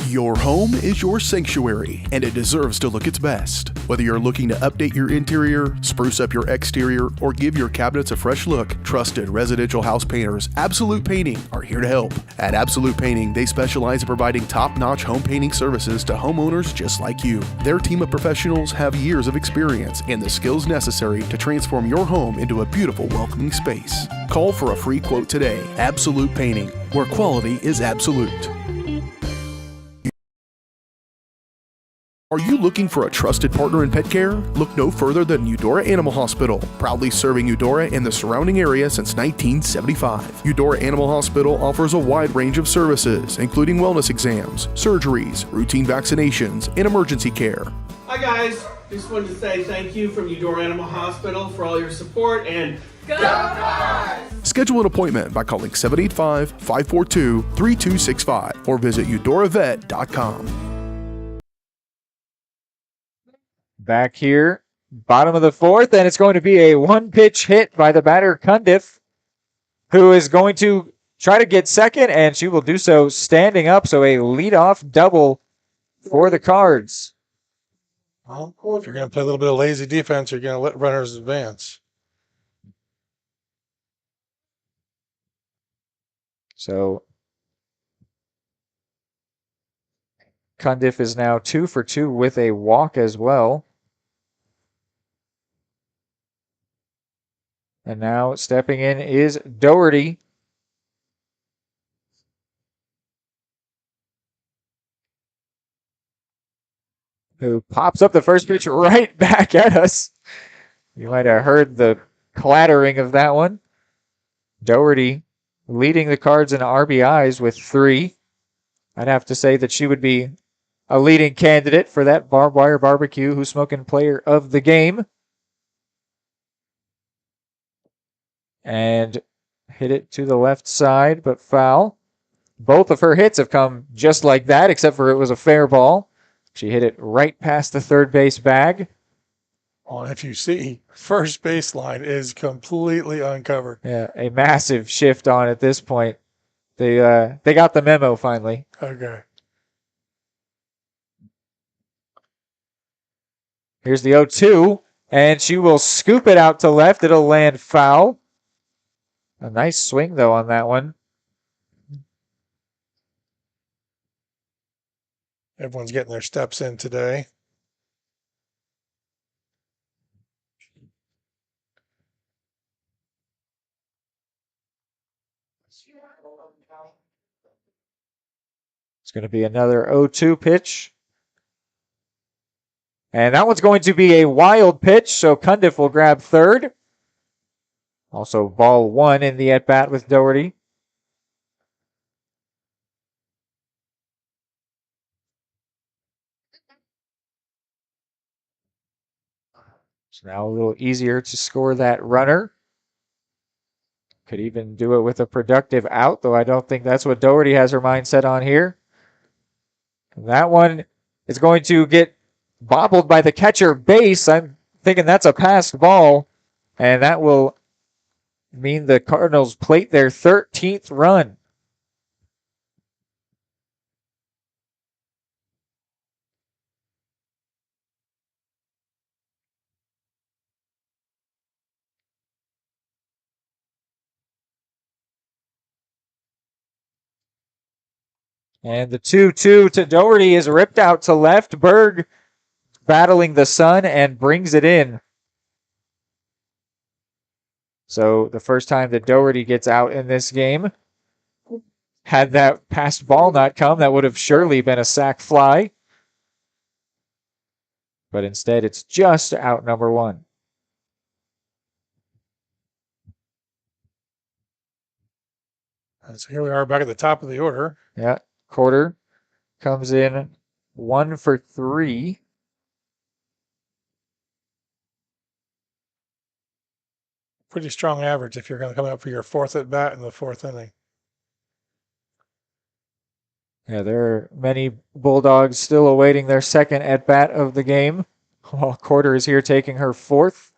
Your home is your sanctuary, and it deserves to look its best. Whether you're looking to update your interior, spruce up your exterior, or give your cabinets a fresh look, trusted residential house painters Absolute Painting are here to help. At Absolute Painting, they specialize in providing top-notch home painting services to homeowners just like you. Their team of professionals have years of experience and the skills necessary to transform your home into a beautiful, welcoming space. Call for a free quote today. Absolute Painting, where quality is absolute. Are you looking for a trusted partner in pet care? Look no further than Eudora Animal Hospital, proudly serving Eudora and the surrounding area since 1975. Eudora Animal Hospital offers a wide range of services, including wellness exams, surgeries, routine vaccinations, and emergency care. Hi guys, just wanted to say thank you from Eudora Animal Hospital for all your support and go Dogs! Schedule an appointment by calling 785-542-3265 or visit eudoravet.com. Back here, bottom of the fourth, and it's going to be a one-pitch hit by the batter, Cundiff, who is going to try to get second, and she will do so standing up, so a leadoff double for the Cards. Well, if you're going to play a little bit of lazy defense, you're going to let runners advance. So Cundiff is now 2 for 2 with a walk as well. And now stepping in is Doherty. Who pops up the first pitch right back at us. You might have heard the clattering of that one. Doherty leading the Cards in RBIs with 3. I'd have to say that she would be a leading candidate for that Barbed Wire Barbecue Who's Smoking Player of the Game. And hit it to the left side, but foul. Both of her hits have come just like that, except for it was a fair ball. She hit it right past the third base bag. Oh, if you see, first baseline is completely uncovered. Yeah, a massive shift on at this point. They got the memo finally. Okay. Here's the 0-2, and she will scoop it out to left. It'll land foul. A nice swing, though, on that one. Everyone's getting their steps in today. It's going to be another 0-2 pitch. And that one's going to be a wild pitch, so Cundiff will grab third. Also ball 1 in the at-bat with Doherty. It's now a little easier to score that runner. Could even do it with a productive out, though I don't think that's what Doherty has her mind set on here. And that one is going to get bobbled by the catcher base. I'm thinking that's a passed ball, and that will mean the Cardinals plate their 13th run. And the 2-2 to Doherty is ripped out to left. Berg battling the sun and brings it in. So the first time that Doherty gets out in this game, had that passed ball not come, that would have surely been a sac fly. But instead, it's just out number 1. And so here we are back at the top of the order. Yeah, Quarter comes in 1 for 3. Pretty strong average if you're going to come up for your 4th at bat in the 4th inning. Yeah, there are many Bulldogs still awaiting their second at bat of the game. While Quarter is here taking her 4th.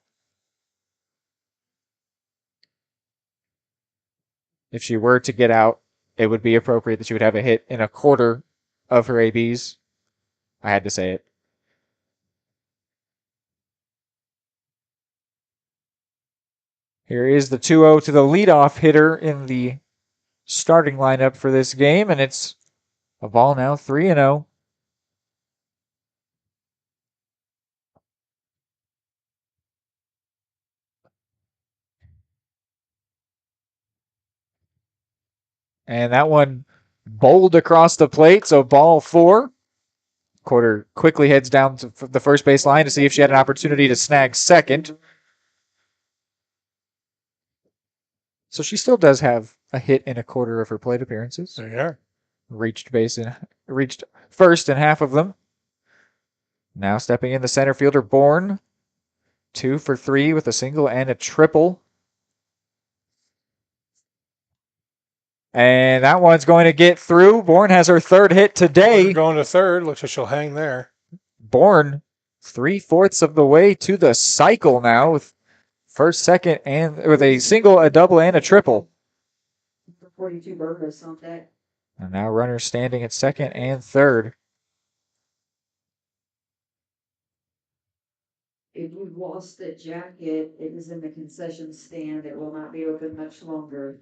If she were to get out, it would be appropriate that she would have a hit in a quarter of her ABs. I had to say it. Here is the 2-0 to the leadoff hitter in the starting lineup for this game, and it's a ball now 3-0. And that one bowled across the plate, so ball 4. Quarter quickly heads down to the first base line to see if she had an opportunity to snag second. So she still does have a hit in a quarter of her plate appearances. There you are. Reached first in half of them. Now stepping in the center fielder, Bourne. 2 for 3 with a single and a triple. And that one's going to get through. Bourne has her third hit today. Going to third. Looks like she'll hang there. Bourne 3/4 of the way to the cycle now with first, second, and with a single, a double, and a triple. 42 Burgess on that. And now runners standing at second and third. If you've lost the jacket, it is in the concession stand. It will not be open much longer.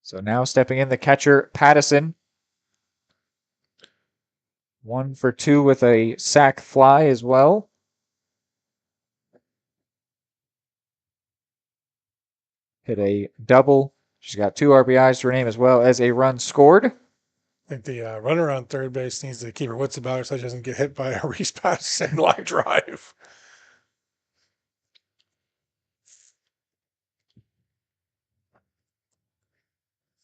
So now stepping in the catcher, Pattison. 1 for 2 with a sac fly as well. Hit a double. She's got 2 RBIs to her name as well as a run scored. I think the runner on third base needs to keep her wits about her so she doesn't get hit by a Reese Pattison line drive.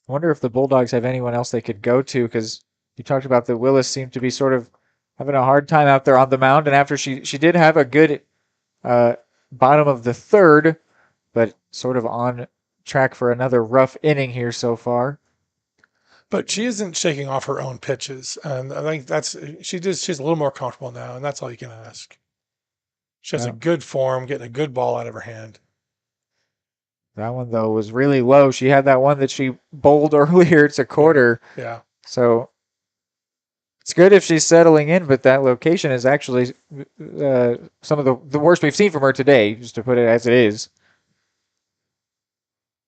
I wonder if the Bulldogs have anyone else they could go to, because you talked about that Willis seemed to be sort of having a hard time out there on the mound, and after she did have a good bottom of the third, but sort of on track for another rough inning here so far. But she isn't shaking off her own pitches, and I think she's a little more comfortable now, and that's all you can ask. She has a good form, getting a good ball out of her hand. That one, though, was really low. She had that one that she bowled earlier. It's a quarter. Yeah. So it's good if she's settling in, but that location is actually some of the worst we've seen from her today, just to put it as it is.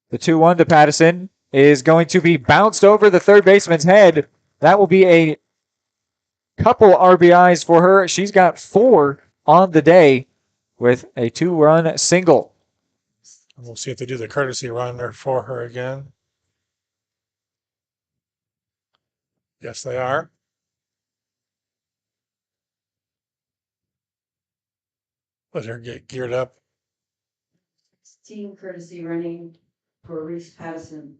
The 2-1 to Pattison is going to be bounced over the third baseman's head. That will be a couple RBIs for her. She's got 4 on the day with a 2-run single. We'll see if they do the courtesy runner for her again. Yes, they are. Let her get geared up. Team courtesy running for Reese Pattison.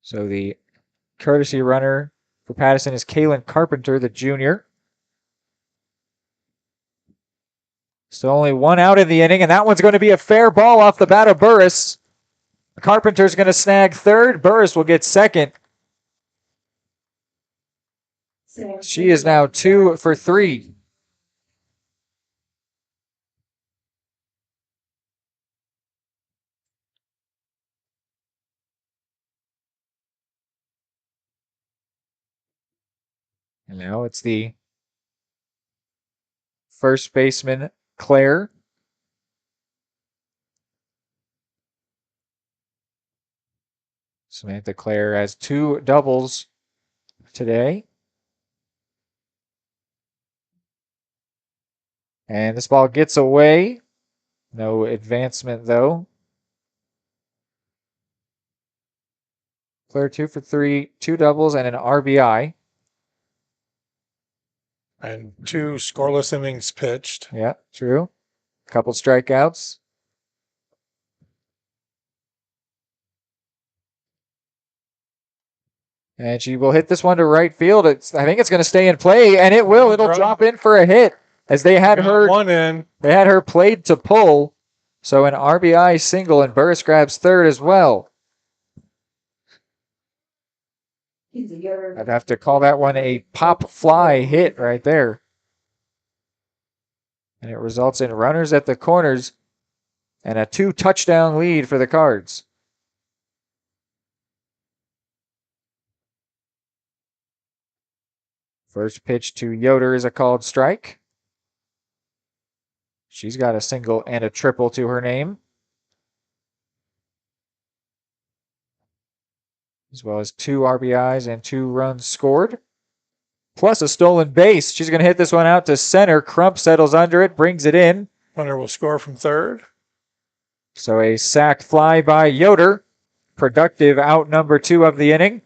So the courtesy runner for Pattison is Kaylin Carpenter, the junior. Still only 1 out in the inning, and that one's going to be a fair ball off the bat of Burris. Carpenter's going to snag third. Burris will get second. She is now 2 for 3. And now it's the first baseman, Claire. Samantha Claire has 2 doubles today. And this ball gets away. No advancement, though. Claire 2 for 3, 2 doubles, and an RBI. And 2 scoreless innings pitched. Yeah, true. Couple strikeouts. And she will hit this one to right field. I think it's going to stay in play, and it will. It'll drop in for a hit, as they had her 1 in. They had her played to pull. So an RBI single, and Burris grabs third as well. I'd have to call that one a pop fly hit right there. And it results in runners at the corners and a 2-touchdown lead for the Cards. First pitch to Eudora is a called strike. She's got a single and a triple to her name, as well as 2 RBIs and 2 runs scored, plus a stolen base. She's going to hit this one out to center. Crump settles under it, brings it in. Runner will score from third. So a sac fly by Yoder. Productive out number 2 of the inning.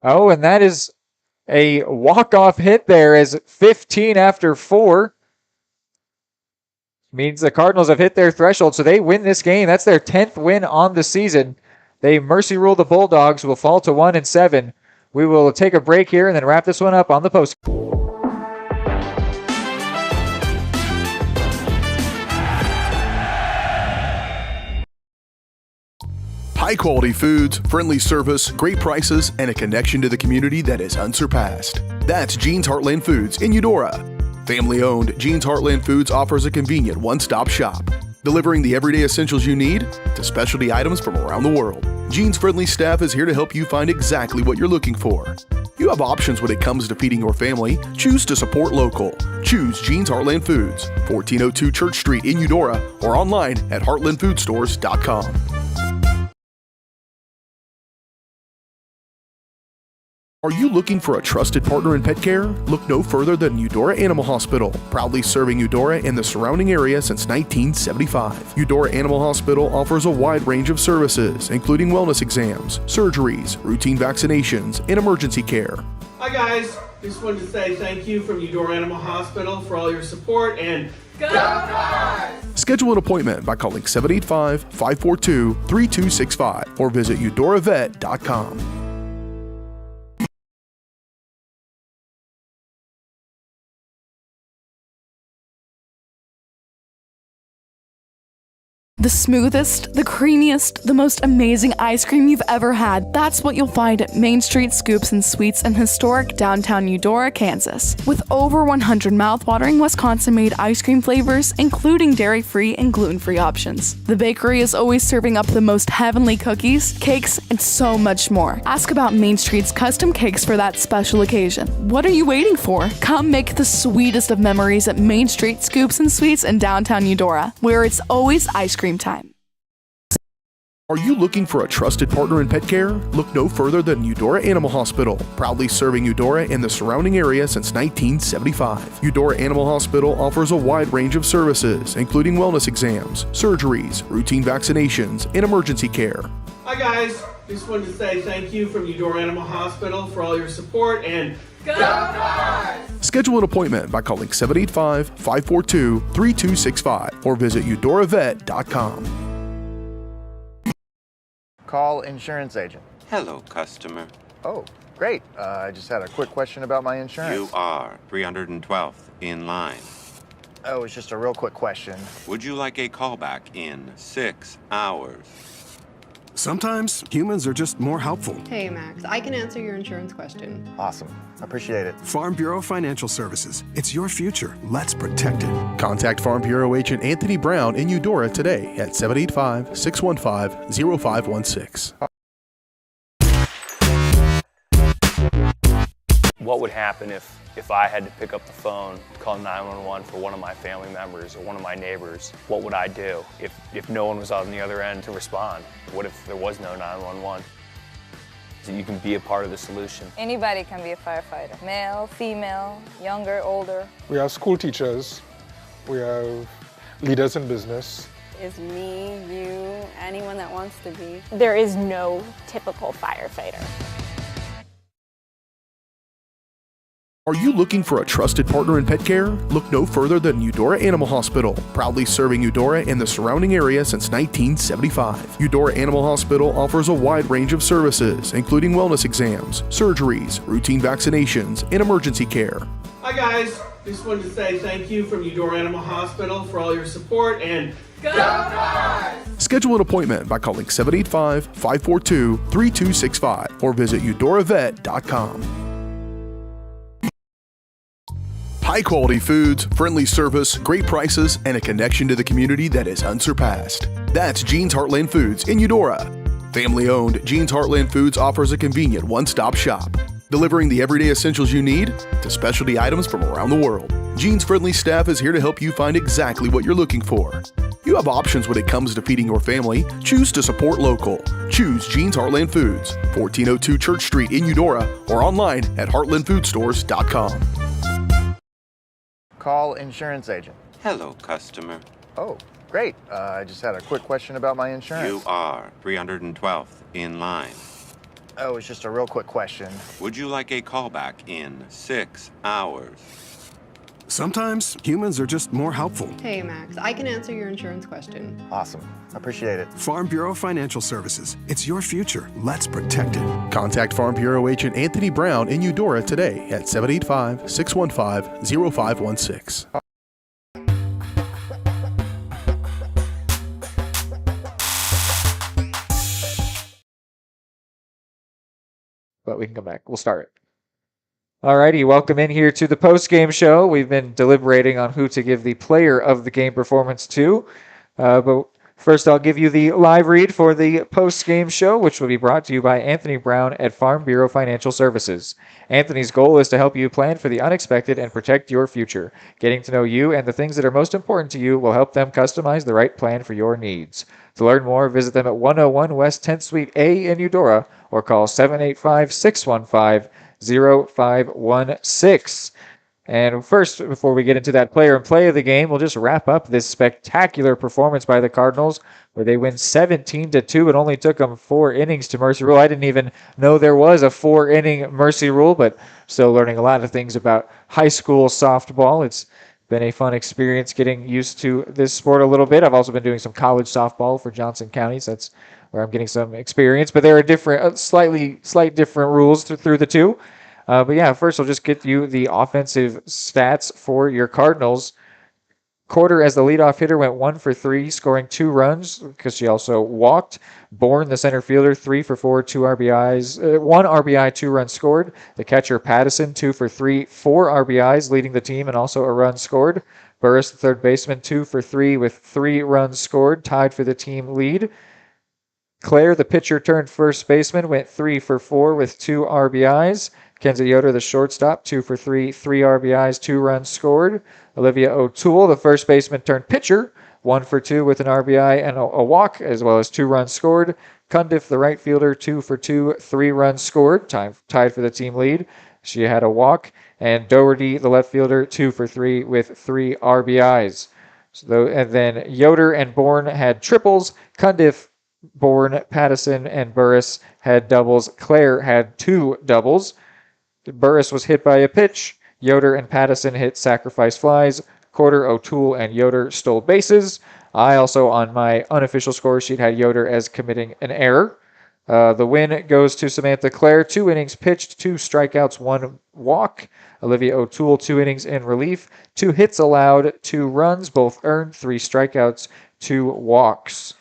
Oh, and that is a walk-off hit there as 15 after 4. Means the Cardinals have hit their threshold, so they win this game. That's their 10th win on the season. They mercy rule the Bulldogs, will fall to 1-7. We will take a break here and then wrap this one up on the post. High-quality foods, friendly service, great prices, and a connection to the community that is unsurpassed. That's Jean's Heartland Foods in Eudora. Family-owned, Jean's Heartland Foods offers a convenient one-stop shop, delivering the everyday essentials you need to specialty items from around the world. Jean's friendly staff is here to help you find exactly what you're looking for. You have options when it comes to feeding your family. Choose to support local. Choose Jean's Heartland Foods, 1402 Church Street in Eudora, or online at heartlandfoodstores.com. Are you looking for a trusted partner in pet care? Look no further than Eudora Animal Hospital, proudly serving Eudora and the surrounding area since 1975. Eudora Animal Hospital offers a wide range of services, including wellness exams, surgeries, routine vaccinations, and emergency care. Hi guys, just wanted to say thank you from Eudora Animal Hospital for all your support and go Cards! Schedule an appointment by calling 785-542-3265 or visit eudoravet.com. The smoothest, the creamiest, the most amazing ice cream you've ever had. That's what you'll find at Main Street Scoops and Sweets in historic downtown Eudora, Kansas. With over 100 mouthwatering Wisconsin-made ice cream flavors, including dairy-free and gluten-free options. The bakery is always serving up the most heavenly cookies, cakes, and so much more. Ask about Main Street's custom cakes for that special occasion. What are you waiting for? Come make the sweetest of memories at Main Street Scoops and Sweets in downtown Eudora, where it's always ice cream time. Are you looking for a trusted partner in pet care? Look no further than Eudora Animal Hospital, proudly serving Eudora and the surrounding area since 1975. Eudora Animal Hospital offers a wide range of services, including wellness exams, surgeries, routine vaccinations, and emergency care. Hi guys, just wanted to say thank you from Eudora Animal Hospital for all your support and go Cards! Schedule an appointment by calling 785-542-3265 or visit eudoravet.com. Call insurance agent. Hello, customer. Oh, great. I just had a quick question about my insurance. You are 312th in line. Oh, it's just a real quick question. Would you like a callback in 6 hours? Sometimes humans are just more helpful. Hey, Max, I can answer your insurance question. Awesome. Appreciate it. Farm Bureau Financial Services. It's your future. Let's protect it. Contact Farm Bureau agent Anthony Brown in Eudora today at 785-615-0516. What would happen if I had to pick up the phone, call 911 for one of my family members or one of my neighbors? What would I do if no one was on the other end to respond? What if there was no 911? So you can be a part of the solution. Anybody can be a firefighter. Male, female, younger, older. We have school teachers. We have leaders in business. Is me, you, anyone that wants to be. There is no typical firefighter. Are you looking for a trusted partner in pet care? Look no further than Eudora Animal Hospital, proudly serving Eudora and the surrounding area since 1975. Eudora Animal Hospital offers a wide range of services, including wellness exams, surgeries, routine vaccinations, and emergency care. Hi guys, just wanted to say thank you from Eudora Animal Hospital for all your support and go Cards! Schedule an appointment by calling 785-542-3265 or visit eudoravet.com. High quality foods, friendly service, great prices, and a connection to the community that is unsurpassed. That's Jean's Heartland Foods in Eudora. Family owned, Jean's Heartland Foods offers a convenient one-stop shop, delivering the everyday essentials you need to specialty items from around the world. Jean's friendly staff is here to help you find exactly what you're looking for. You have options when it comes to feeding your family. Choose to support local. Choose Jean's Heartland Foods, 1402 Church Street in Eudora, or online at heartlandfoodstores.com. Call insurance agent. Hello, customer. Oh, great. I just had a quick question about my insurance. You are 312th in line. Oh, it's just a real quick question. Would you like a callback in 6 hours? Sometimes humans are just more helpful. Hey, Max, I can answer your insurance question. Awesome. Appreciate it. Farm Bureau Financial Services. It's your future. Let's protect it. Contact Farm Bureau agent Anthony Brown in Eudora today at 785-615-0516. But we can come back. We'll start it. Alrighty, welcome in here to the post-game show. We've been deliberating on who to give the player of the game performance to. But first, I'll give you the live read for the post-game show, which will be brought to you by Anthony Brown at Farm Bureau Financial Services. Anthony's goal is to help you plan for the unexpected and protect your future. Getting to know you and the things that are most important to you will help them customize the right plan for your needs. To learn more, visit them at 101 West 10th Suite A in Eudora or call 785-615-0516. And first, before we get into that player and play of the game, we'll just wrap up this spectacular performance by the Cardinals, where they win 17-2. It only took them 4 innings to mercy rule. I didn't even know there was a 4-inning mercy rule, but still learning a lot of things about high school softball. It's been a fun experience getting used to this sport a little bit. I've also been doing some college softball for Johnson County, so that's where I'm getting some experience. But there are different, slight different rules through the two. But yeah, first I'll just get you the offensive stats for your Cardinals. Quarter as the leadoff hitter went 1 for 3, scoring 2 runs because she also walked. Bourne, the center fielder, 3 for 4, 2 RBIs, 1 RBI, 2 runs scored. The catcher Pattison, 2 for 3, 4 RBIs, leading the team and also a run scored. Burris, the third baseman, 2 for 3 with 3 runs scored, tied for the team lead. Claire, the pitcher turned first baseman, went 3 for 4 with 2 RBIs. Kenzie Yoder, the shortstop, 2 for 3, 3 RBIs, 2 runs scored. Olivia O'Toole, the first baseman turned pitcher, 1 for 2 with an RBI and a walk, as well as 2 runs scored. Cundiff, the right fielder, 2 for 2, 3 runs scored, tied for the team lead. She had a walk. And Doherty, the left fielder, 2 for 3 with 3 RBIs. And then Yoder and Bourne had triples. Cundiff, Bourne, Pattison, and Burris had doubles. Claire had 2 doubles. Burris was hit by a pitch. Yoder and Pattison hit sacrifice flies. Corder, O'Toole, and Yoder stole bases. I also, on my unofficial score sheet, had Yoder as committing an error. The win goes to Samantha Claire. 2 innings pitched, 2 strikeouts, 1 walk. Olivia O'Toole, 2 innings in relief, 2 hits allowed, 2 runs, both earned, 3 strikeouts, 2 walks.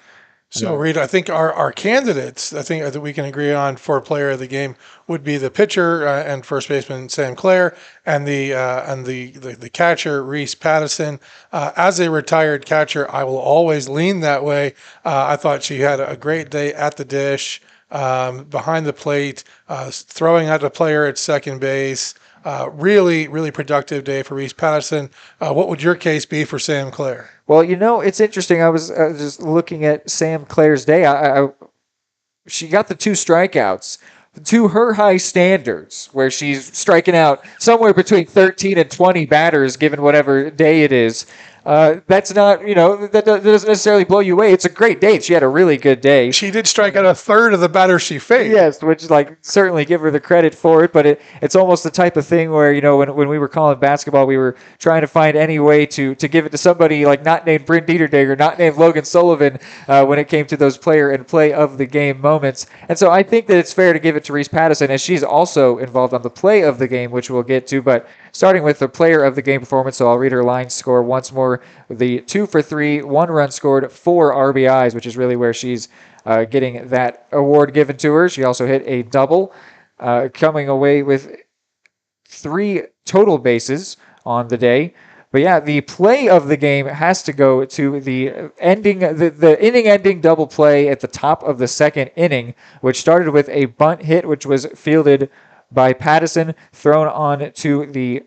So, Reed, I think our candidates, I think that we can agree on for player of the game would be the pitcher and first baseman Sam Clare, and the catcher Reese Pattison. As a retired catcher, I will always lean that way. I thought she had a great day at the dish, behind the plate, throwing out the player at second base. Really, really productive day for Reese Pattison. What would your case be for Sam Clare? Well, it's interesting. I was just looking at Sam Clare's day. She got the 2 strikeouts to her high standards, where she's striking out somewhere between 13 and 20 batters, given whatever day it is. That's not, that doesn't necessarily blow you away. It's a great day. She had a really good day. She did strike out a third of the batters she faced. Yes, which certainly give her the credit for it. But it's almost the type of thing where, when we were calling basketball, we were trying to find any way to give it to somebody not named Bryn Dieterdegger, not named Logan Sullivan, when it came to those player and play of the game moments. And so I think that it's fair to give it to Reese Pattison, as she's also involved on the play of the game, which we'll get to. But starting with the player of the game performance, so I'll read her line score once more. The 2 for 3, 1 run scored, 4 RBIs, which is really where she's getting that award given to her. She also hit a double, coming away with 3 total bases. on the day. But yeah, the play of the game has to go to the inning-ending double play at the top of the second inning, which started with a bunt hit, which was fielded by Pattison, thrown on to the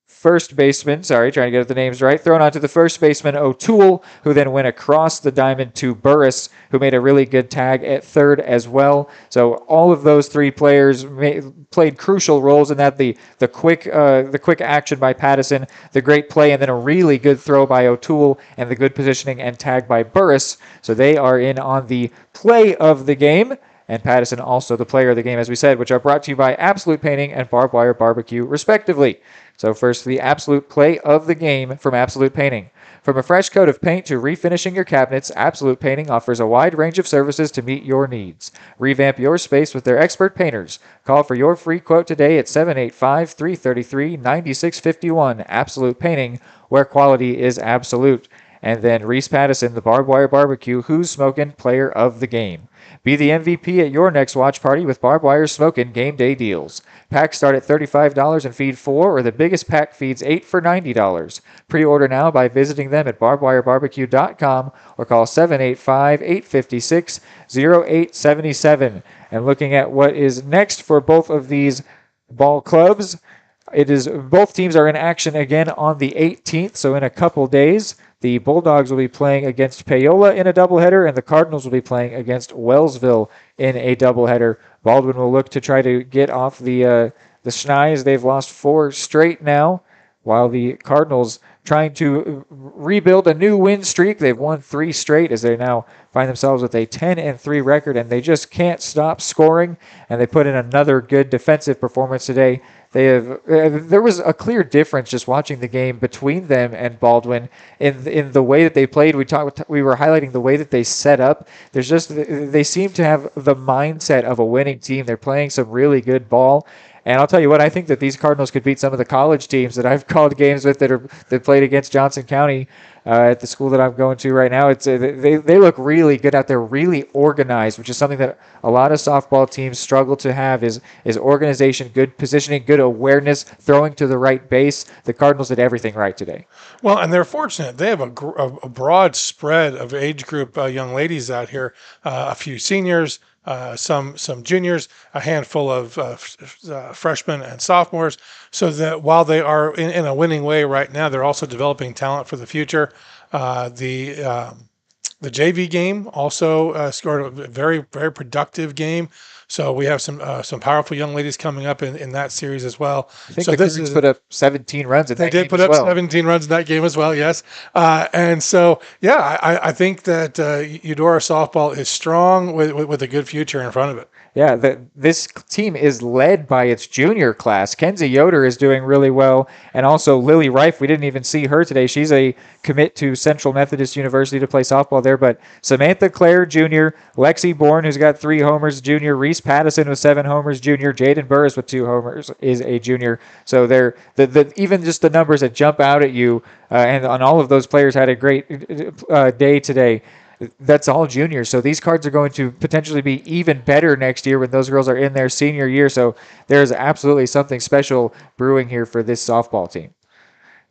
first baseman, trying to get the names right, thrown onto the first baseman O'Toole, who then went across the diamond to Burris, who made a really good tag at third as well. So all of those three players played crucial roles in that. The quick action by Pattison, the great play, and then a really good throw by O'Toole, and the good positioning and tag by Burris. So they are in on the play of the game. And Pattison also the player of the game, as we said, which are brought to you by Absolute Painting and Barbed Wire Barbecue, respectively. So first, the absolute play of the game from Absolute Painting. From a fresh coat of paint to refinishing your cabinets, Absolute Painting offers a wide range of services to meet your needs. Revamp your space with their expert painters. Call for your free quote today at 785-333-9651. Absolute Painting, where quality is absolute. And then Reese Pattison, the Barbed Wire Barbecue, Who's Smokin' Player of the Game. Be the MVP at your next watch party with Barbed Wire Smokin' Game Day deals. Packs start at $35 and feed 4, or the biggest pack feeds 8 for $90. Pre-order now by visiting them at barbedwirebarbecue.com or call 785-856-0877. And looking at what is next for both of these ball clubs, both teams are in action again on the 18th, so in a couple days. The Bulldogs will be playing against Paola in a doubleheader, and the Cardinals will be playing against Wellsville in a doubleheader. Baldwin will look to try to get off the schneis. They've lost 4 straight now, while the Cardinals trying to rebuild a new win streak. They've won 3 straight as they now find themselves with a 10-3 record, and they just can't stop scoring, and they put in another good defensive performance today. There was a clear difference just watching the game between them and Baldwin in the way that they played. We were highlighting the way that they set up. They seem to have the mindset of a winning team. They're playing some really good ball. And I'll tell you what, I think that these Cardinals could beat some of the college teams that I've called games with that played against Johnson County at the school that I'm going to right now. They look really good out there, really organized, which is something that a lot of softball teams struggle to have is organization, good positioning, good awareness, throwing to the right base. The Cardinals did everything right today. Well, and they're fortunate. They have a broad spread of age group young ladies out here, a few seniors, some juniors, a handful of freshmen and sophomores, so that while they are in a winning way right now, they're also developing talent for the future. The JV game also scored a very, very productive game. So we have some powerful young ladies coming up in that series as well. I think the Cougs put up 17 runs in that game. They did put up 17 runs in that game as well, yes. And so, yeah, I think that Eudora softball is strong with a good future in front of it. Yeah, this team is led by its junior class. Kenzie Yoder is doing really well, and also Lily Reif. We didn't even see her today. She's a commit to Central Methodist University to play softball there. But Samantha Clare, junior, Lexi Bourne, who's got 3 homers, junior, Reese Pattison with 7 homers, junior, Jaden Burris with 2 homers is a junior. So they're even just the numbers that jump out at you, and on all of those players had a great day today. That's all juniors. So these cards are going to potentially be even better next year when those girls are in their senior year. So there's absolutely something special brewing here for this softball team.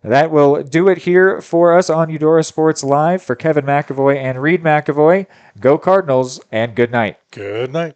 That will do it here for us on Eudora Sports Live. For Kevin McAvoy and Reed McAvoy, go Cardinals and good night. Good night.